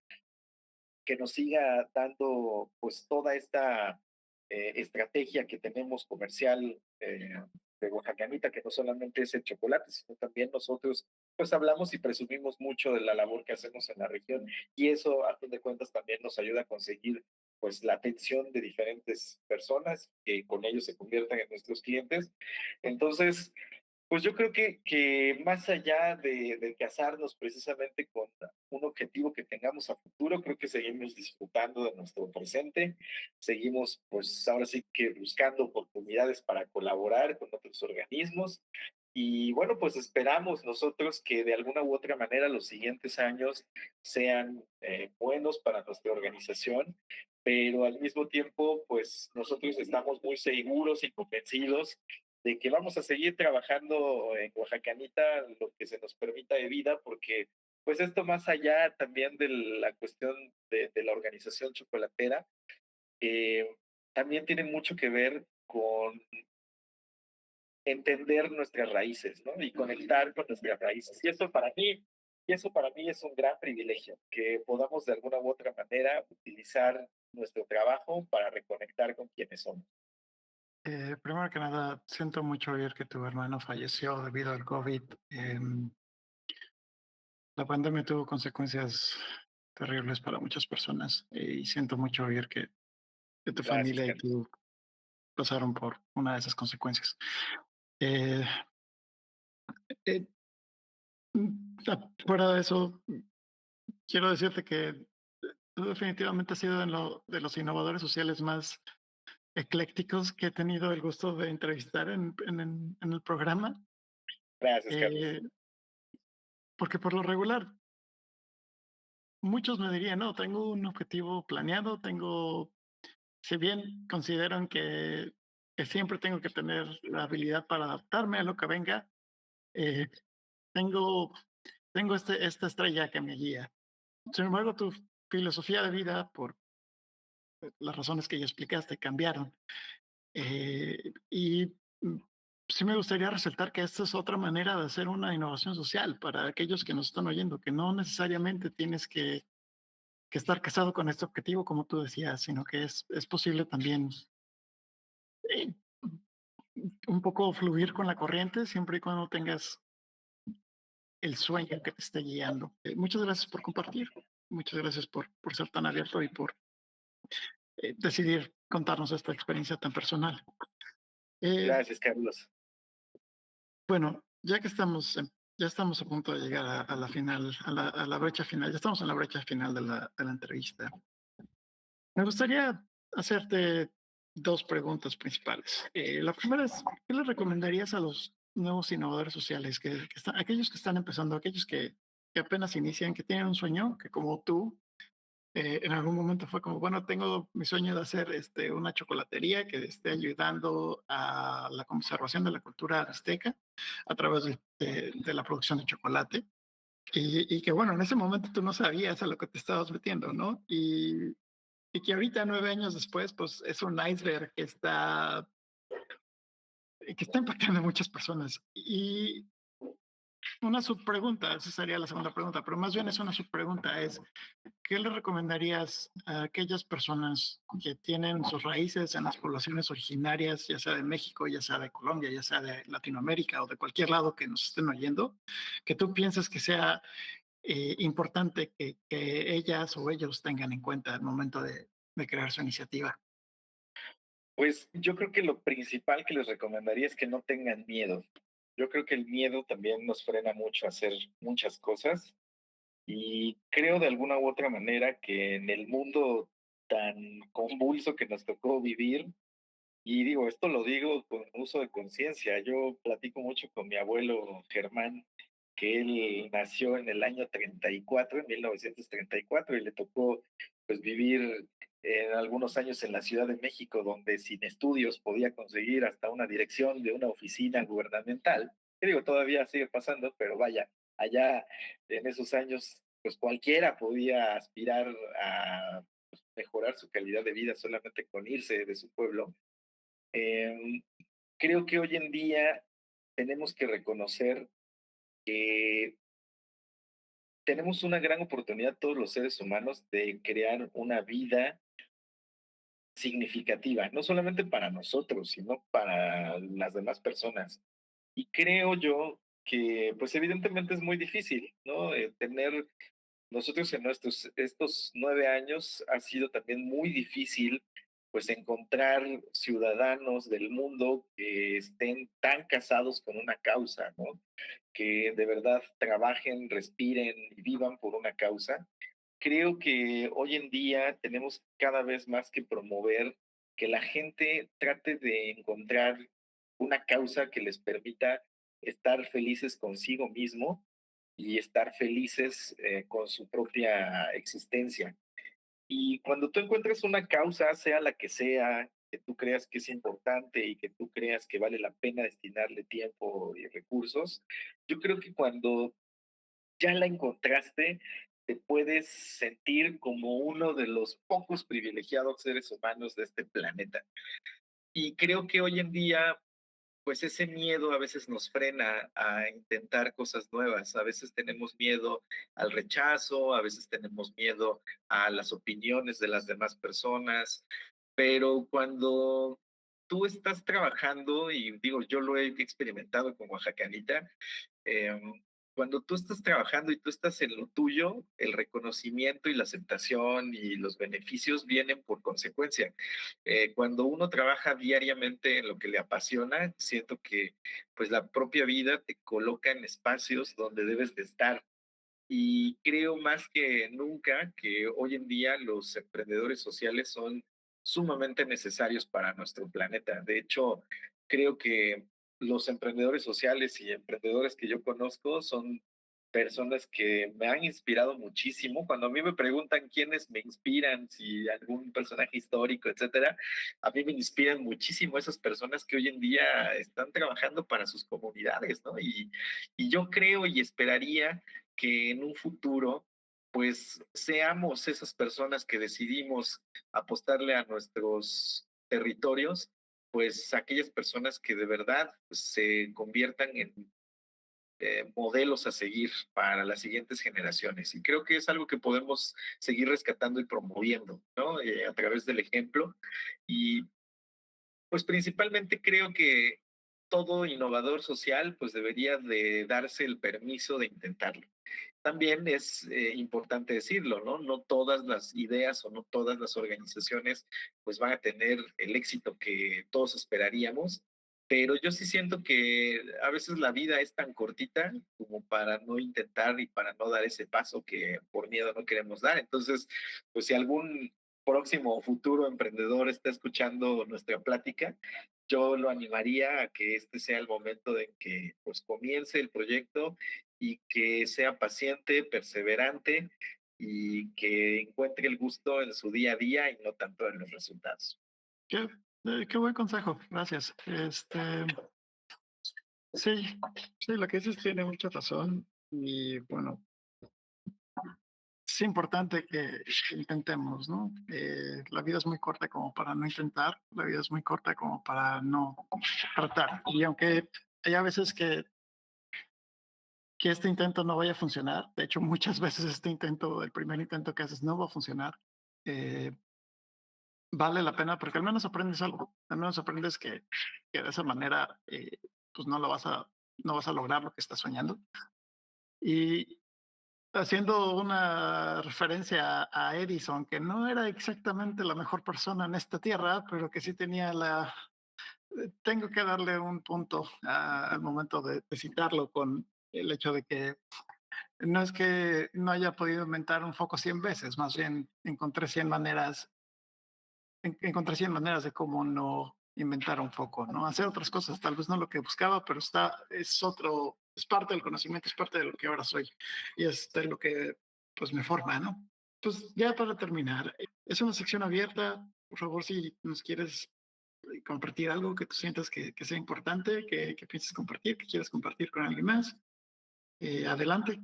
que nos siga dando pues toda esta estrategia que tenemos comercial de Oaxacanita, que no solamente es el chocolate, sino también nosotros pues hablamos y presumimos mucho de la labor que hacemos en la región y eso a fin de cuentas también nos ayuda a conseguir pues la atención de diferentes personas que con ellos se conviertan en nuestros clientes. Entonces, pues yo creo que más allá de casarnos precisamente con un objetivo que tengamos a futuro, creo que seguimos disfrutando de nuestro presente, seguimos pues ahora sí que buscando oportunidades para colaborar con otros organismos y bueno, pues esperamos nosotros que de alguna u otra manera los siguientes años sean buenos para nuestra organización, pero al mismo tiempo pues nosotros estamos muy seguros y convencidos de que vamos a seguir trabajando en Oaxacanita lo que se nos permita de vida, porque pues esto más allá también de la cuestión de la organización chocolatera, eh, también tiene mucho que ver con entender nuestras raíces, ¿no? Y conectar con nuestras raíces. Y eso para mí es un gran privilegio, que podamos de alguna u otra manera utilizar nuestro trabajo para reconectar con quienes somos. Primero que nada, siento mucho oír que tu hermano falleció debido al COVID. La pandemia tuvo consecuencias terribles para muchas personas y siento mucho oír que tu Gracias, familia y Carlos. tú pasaron por una de esas consecuencias. Eh, eh, Fuera de eso, quiero decirte que tú definitivamente has sido de los innovadores sociales más eclécticos que he tenido el gusto de entrevistar en el programa, Gracias, Carlos. eh, porque por lo regular muchos me dirían, no, tengo un objetivo planeado, si bien consideran que siempre tengo que tener la habilidad para adaptarme a lo que venga, eh, tengo, tengo esta estrella que me guía. Sin embargo, tu filosofía de vida, por las razones que ya explicaste, cambiaron. Y sí me gustaría resaltar que esta es otra manera de hacer una innovación social para aquellos que nos están oyendo, que no necesariamente tienes que estar casado con este objetivo, como tú decías, sino que es posible también eh, un poco fluir con la corriente siempre y cuando tengas el sueño que te esté guiando. Muchas gracias por compartir, muchas gracias por ser tan abierto y por decidir contarnos esta experiencia tan personal. Eh, Gracias, Carlos. bueno, ya estamos a punto de llegar a la final, a la brecha final, ya estamos en la brecha final de la entrevista. Me gustaría hacerte dos preguntas principales. La primera es, ¿qué le recomendarías a los nuevos innovadores sociales, aquellos que están empezando, aquellos que apenas inician, que tienen un sueño, que como tú, en algún momento fue como, bueno, tengo mi sueño de hacer una chocolatería que esté ayudando a la conservación de la cultura azteca a través de la producción de chocolate? Y que bueno, en ese momento tú no sabías a lo que te estabas metiendo, ¿no? Y que ahorita, 9 años después, pues es un iceberg que está impactando a muchas personas. Y una subpregunta, esa sería la segunda pregunta, pero más bien es una subpregunta, es, ¿qué le recomendarías a aquellas personas que tienen sus raíces en las poblaciones originarias, ya sea de México, ya sea de Colombia, ya sea de Latinoamérica o de cualquier lado que nos estén oyendo, que tú piensas que sea importante que ellas o ellos tengan en cuenta al momento de crear su iniciativa? Pues yo creo que lo principal que les recomendaría es que no tengan miedo. Yo creo que el miedo también nos frena mucho a hacer muchas cosas y creo de alguna u otra manera que en el mundo tan convulso que nos tocó vivir, y digo, esto lo digo con uso de conciencia, yo platico mucho con mi abuelo Germán, que él nació en el año 34, en 1934, y le tocó pues vivir algunos años en la Ciudad de México, donde sin estudios podía conseguir hasta una dirección de una oficina gubernamental. Que digo, todavía sigue pasando, pero vaya, allá en esos años, pues cualquiera podía aspirar a mejorar su calidad de vida solamente con irse de su pueblo. Em, Creo que hoy en día tenemos que reconocer que tenemos una gran oportunidad todos los seres humanos de crear una vida significativa, no solamente para nosotros, sino para las demás personas. Y creo yo que, pues evidentemente es muy difícil, ¿no? Tener nosotros en nuestros estos 9 años ha sido también muy difícil, pues encontrar ciudadanos del mundo que estén tan casados con una causa, ¿no? Que de verdad trabajen, respiren y vivan por una causa. Creo que hoy en día tenemos cada vez más que promover que la gente trate de encontrar una causa que les permita estar felices consigo mismo y estar felices con su propia existencia. Y cuando tú encuentres una causa, sea la que sea, que tú creas que es importante y que tú creas que vale la pena destinarle tiempo y recursos, yo creo que cuando ya la encontraste, te puedes sentir como uno de los pocos privilegiados seres humanos de este planeta. Y creo que hoy en día, pues ese miedo a veces nos frena a intentar cosas nuevas. A veces tenemos miedo al rechazo, a veces tenemos miedo a las opiniones de las demás personas, pero cuando tú estás trabajando, y digo, yo lo he experimentado con Oaxacanita, cuando tú estás trabajando y tú estás en lo tuyo, el reconocimiento y la aceptación y los beneficios vienen por consecuencia. Cuando uno trabaja diariamente en lo que le apasiona, siento que pues la propia vida te coloca en espacios donde debes de estar. Y creo más que nunca que hoy en día los emprendedores sociales son sumamente necesarios para nuestro planeta. De hecho, creo que los emprendedores sociales y emprendedores que yo conozco son personas que me han inspirado muchísimo. Cuando a mí me preguntan quiénes me inspiran, si algún personaje histórico, etcétera, a mí me inspiran muchísimo esas personas que hoy en día están trabajando para sus comunidades, ¿no? Y yo creo y esperaría que en un futuro, pues seamos esas personas que decidimos apostarle a nuestros territorios, pues aquellas personas que de verdad se conviertan en modelos a seguir para las siguientes generaciones. Y creo que es algo que podemos seguir rescatando y promoviendo, ¿no? A través del ejemplo. Y pues principalmente creo que todo innovador social pues debería de darse el permiso de intentarlo. También es importante decirlo, ¿no? No todas las ideas o no todas las organizaciones pues van a tener el éxito que todos esperaríamos, pero yo sí siento que a veces la vida es tan cortita como para no intentar y para no dar ese paso que por miedo no queremos dar. Entonces, pues si algún próximo o futuro emprendedor está escuchando nuestra plática, yo lo animaría a que este sea el momento en que pues comience el proyecto y que sea paciente, perseverante y que encuentre el gusto en su día a día y no tanto en los resultados. Qué, qué buen consejo, gracias. Sí, sí, lo que dices tiene mucha razón y bueno, es importante que intentemos, ¿no? La vida es muy corta como para no intentar, la vida es muy corta como para no tratar. Y aunque hay a veces que que este intento no vaya a funcionar. De hecho, muchas veces este intento, el primer intento que haces no va a funcionar. Eh, Vale la pena porque al menos aprendes algo. Al menos aprendes que de esa manera, pues no vas a lograr lo que estás soñando. Y haciendo una referencia a Edison, que no era exactamente la mejor persona en esta tierra, pero que sí tenía tengo que darle un punto al momento de citarlo con el hecho de que no es que no haya podido inventar un foco 100 veces, más bien encontré 100 maneras de cómo no inventar un foco, ¿no? Hacer otras cosas, tal vez no lo que buscaba, pero es parte del conocimiento, es parte de lo que ahora soy y es de lo que pues me forma, ¿no? Pues ya para terminar, es una sección abierta, por favor, si nos quieres compartir algo que tú sientas que sea importante, que pienses compartir, que quieras compartir con alguien más, adelante.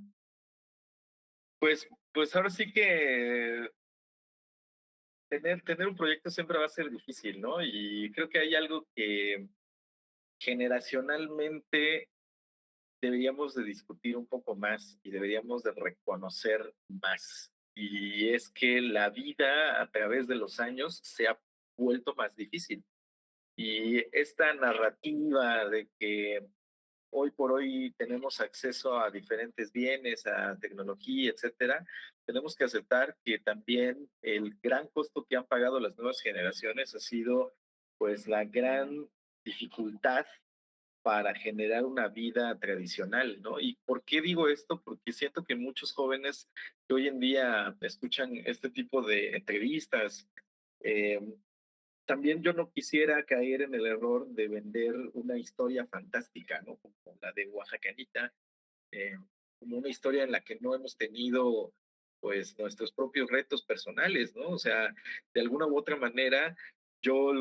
Pues ahora sí que tener un proyecto siempre va a ser difícil, ¿no? Y creo que hay algo que generacionalmente deberíamos de discutir un poco más y deberíamos de reconocer más. Y es que la vida a través de los años se ha vuelto más difícil. Y esta narrativa de que hoy por hoy tenemos acceso a diferentes bienes, a tecnología, etcétera, tenemos que aceptar que también el gran costo que han pagado las nuevas generaciones ha sido pues la gran dificultad para generar una vida tradicional, ¿no? ¿Y por qué digo esto? Porque siento que muchos jóvenes que hoy en día escuchan este tipo de entrevistas, eh, también yo no quisiera caer en el error de vender una historia fantástica, ¿no? Como la de Oaxacanita, eh, como una historia en la que no hemos tenido pues nuestros propios retos personales, ¿no? O sea, de alguna u otra manera, yo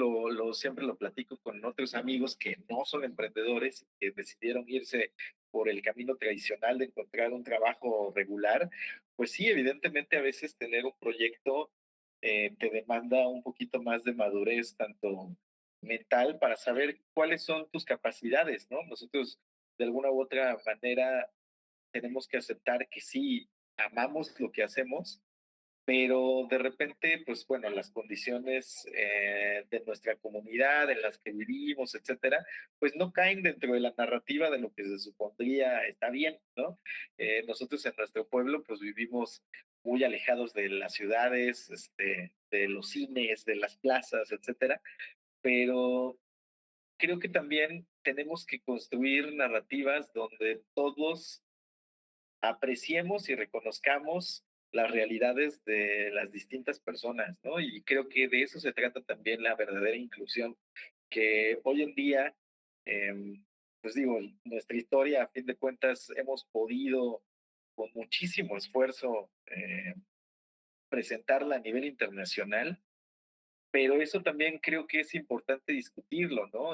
siempre lo platico con otros amigos que no son emprendedores, que decidieron irse por el camino tradicional de encontrar un trabajo regular, pues sí, evidentemente a veces tener un proyecto te demanda un poquito más de madurez, tanto mental, para saber cuáles son tus capacidades, ¿no? Nosotros de alguna u otra manera tenemos que aceptar que sí, amamos lo que hacemos, pero de repente, pues bueno, las condiciones de nuestra comunidad, en las que vivimos, etcétera, pues no caen dentro de la narrativa de lo que se supondría está bien, ¿no? Nosotros en nuestro pueblo, pues vivimos muy alejados de las ciudades, de los cines, de las plazas, etcétera, pero creo que también tenemos que construir narrativas donde todos apreciemos y reconozcamos las realidades de las distintas personas, ¿no? Y creo que de eso se trata también la verdadera inclusión, que hoy en día, pues digo, nuestra historia, a fin de cuentas, hemos podido con muchísimo esfuerzo presentarla a nivel internacional, pero eso también creo que es importante discutirlo, ¿no?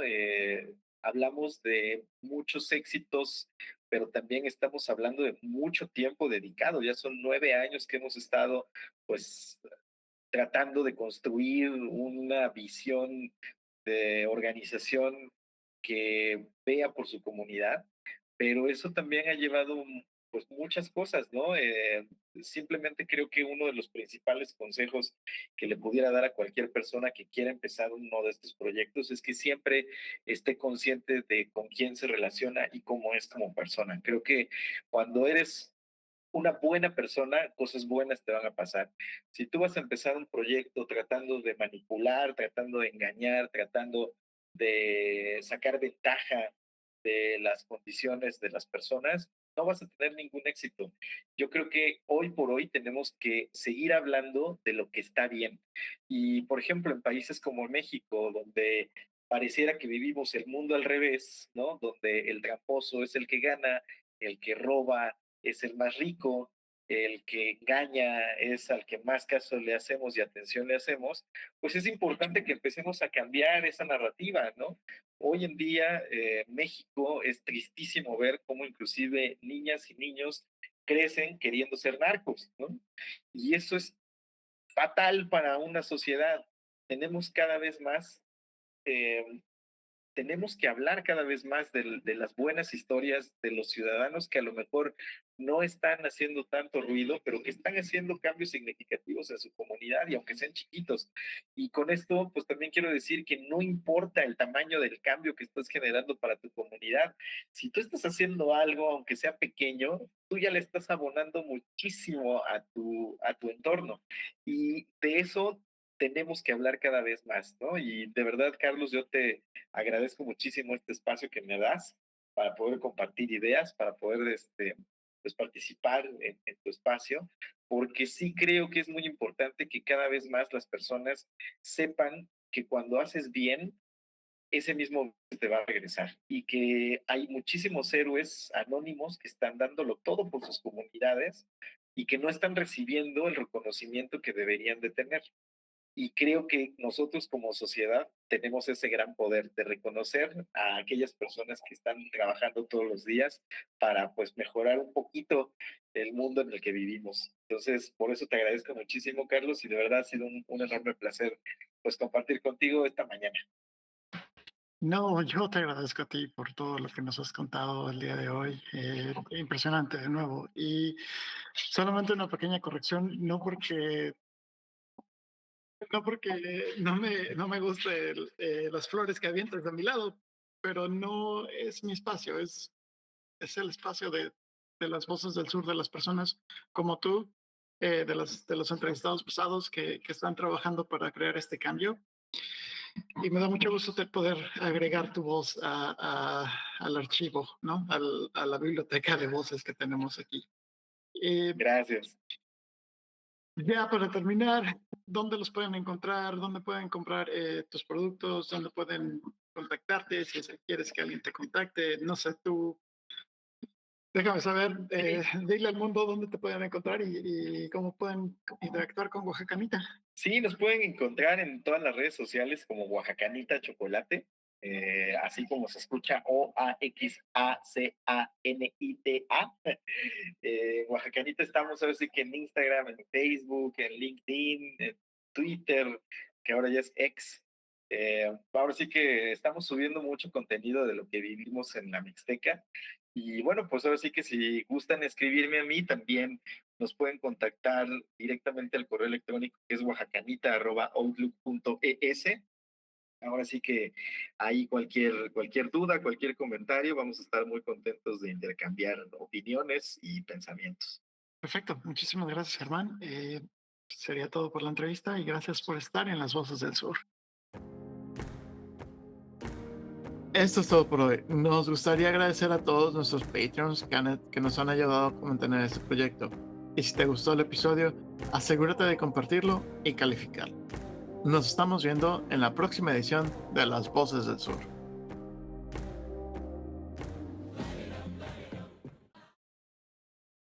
Hablamos de muchos éxitos, pero también estamos hablando de mucho tiempo dedicado. Ya son 9 años que hemos estado, pues, tratando de construir una visión de organización que vea por su comunidad, pero eso también ha llevado pues muchas cosas, ¿no? Simplemente creo que uno de los principales consejos que le pudiera dar a cualquier persona que quiera empezar uno de estos proyectos es que siempre esté consciente de con quién se relaciona y cómo es como persona. Creo que cuando eres una buena persona, cosas buenas te van a pasar. Si tú vas a empezar un proyecto tratando de manipular, tratando de engañar, tratando de sacar ventaja de las condiciones de las personas, no vas a tener ningún éxito. Yo creo que hoy por hoy tenemos que seguir hablando de lo que está bien. Y, por ejemplo, en países como México, donde pareciera que vivimos el mundo al revés, ¿no? Donde el tramposo es el que gana, el que roba es el más rico, el que engaña es al que más caso le hacemos y atención le hacemos, pues es importante que empecemos a cambiar esa narrativa, ¿no? Hoy en día, México es tristísimo ver cómo inclusive niñas y niños crecen queriendo ser narcos, ¿no? Y eso es fatal para una sociedad. Tenemos cada vez más eh, tenemos que hablar cada vez más de las buenas historias de los ciudadanos que a lo mejor no están haciendo tanto ruido, pero que están haciendo cambios significativos en su comunidad y aunque sean chiquitos. Y con esto, pues también quiero decir que no importa el tamaño del cambio que estás generando para tu comunidad. Si tú estás haciendo algo, aunque sea pequeño, tú ya le estás abonando muchísimo a tu entorno. Y de eso tenemos que hablar cada vez más, ¿no? Y de verdad, Carlos, yo te agradezco muchísimo este espacio que me das para poder compartir ideas, para poder pues participar en tu espacio, porque sí creo que es muy importante que cada vez más las personas sepan que cuando haces bien, ese mismo te va a regresar y que hay muchísimos héroes anónimos que están dándolo todo por sus comunidades y que no están recibiendo el reconocimiento que deberían de tener. Y creo que nosotros como sociedad tenemos ese gran poder de reconocer a aquellas personas que están trabajando todos los días para pues mejorar un poquito el mundo en el que vivimos. Entonces, por eso te agradezco muchísimo, Carlos, y de verdad ha sido un enorme placer pues compartir contigo esta mañana. No, yo te agradezco a ti por todo lo que nos has contado el día de hoy. Impresionante de nuevo. Y solamente una pequeña corrección, no porque no me guste las flores que avientas a mi lado, pero no es mi espacio, es el espacio de las voces del sur, de las personas como tú, de los entrevistados pasados que están trabajando para crear este cambio. Y me da mucho gusto poder agregar tu voz al archivo, ¿no? A la biblioteca de voces que tenemos aquí. Eh, Gracias. ya para terminar, ¿dónde los pueden encontrar? ¿Dónde pueden comprar tus productos? ¿Dónde pueden contactarte si es que quieres que alguien te contacte? No sé, tú déjame saber, dile al mundo dónde te pueden encontrar y cómo pueden interactuar con Oaxacanita. Sí, nos pueden encontrar en todas las redes sociales como Oaxacanita Chocolate, así como se escucha Oaxacanita. Oaxacanita estamos ahora sí que en Instagram, en Facebook, en LinkedIn, en Twitter, que ahora ya es X. Ahora sí que estamos subiendo mucho contenido de lo que vivimos en la Mixteca. Y bueno, pues ahora sí que si gustan escribirme a mí, también nos pueden contactar directamente al correo electrónico que es oaxacanita@outlook.es. Ahora sí que ahí cualquier duda, cualquier comentario, vamos a estar muy contentos de intercambiar opiniones y pensamientos. Perfecto, muchísimas gracias, Germán. Sería todo por la entrevista y gracias por estar en Las Voces del Sur. Esto es todo por hoy. Nos gustaría agradecer a todos nuestros Patreons que nos han ayudado a mantener este proyecto. Y si te gustó el episodio, asegúrate de compartirlo y calificarlo. Nos estamos viendo en la próxima edición de Las Voces del Sur.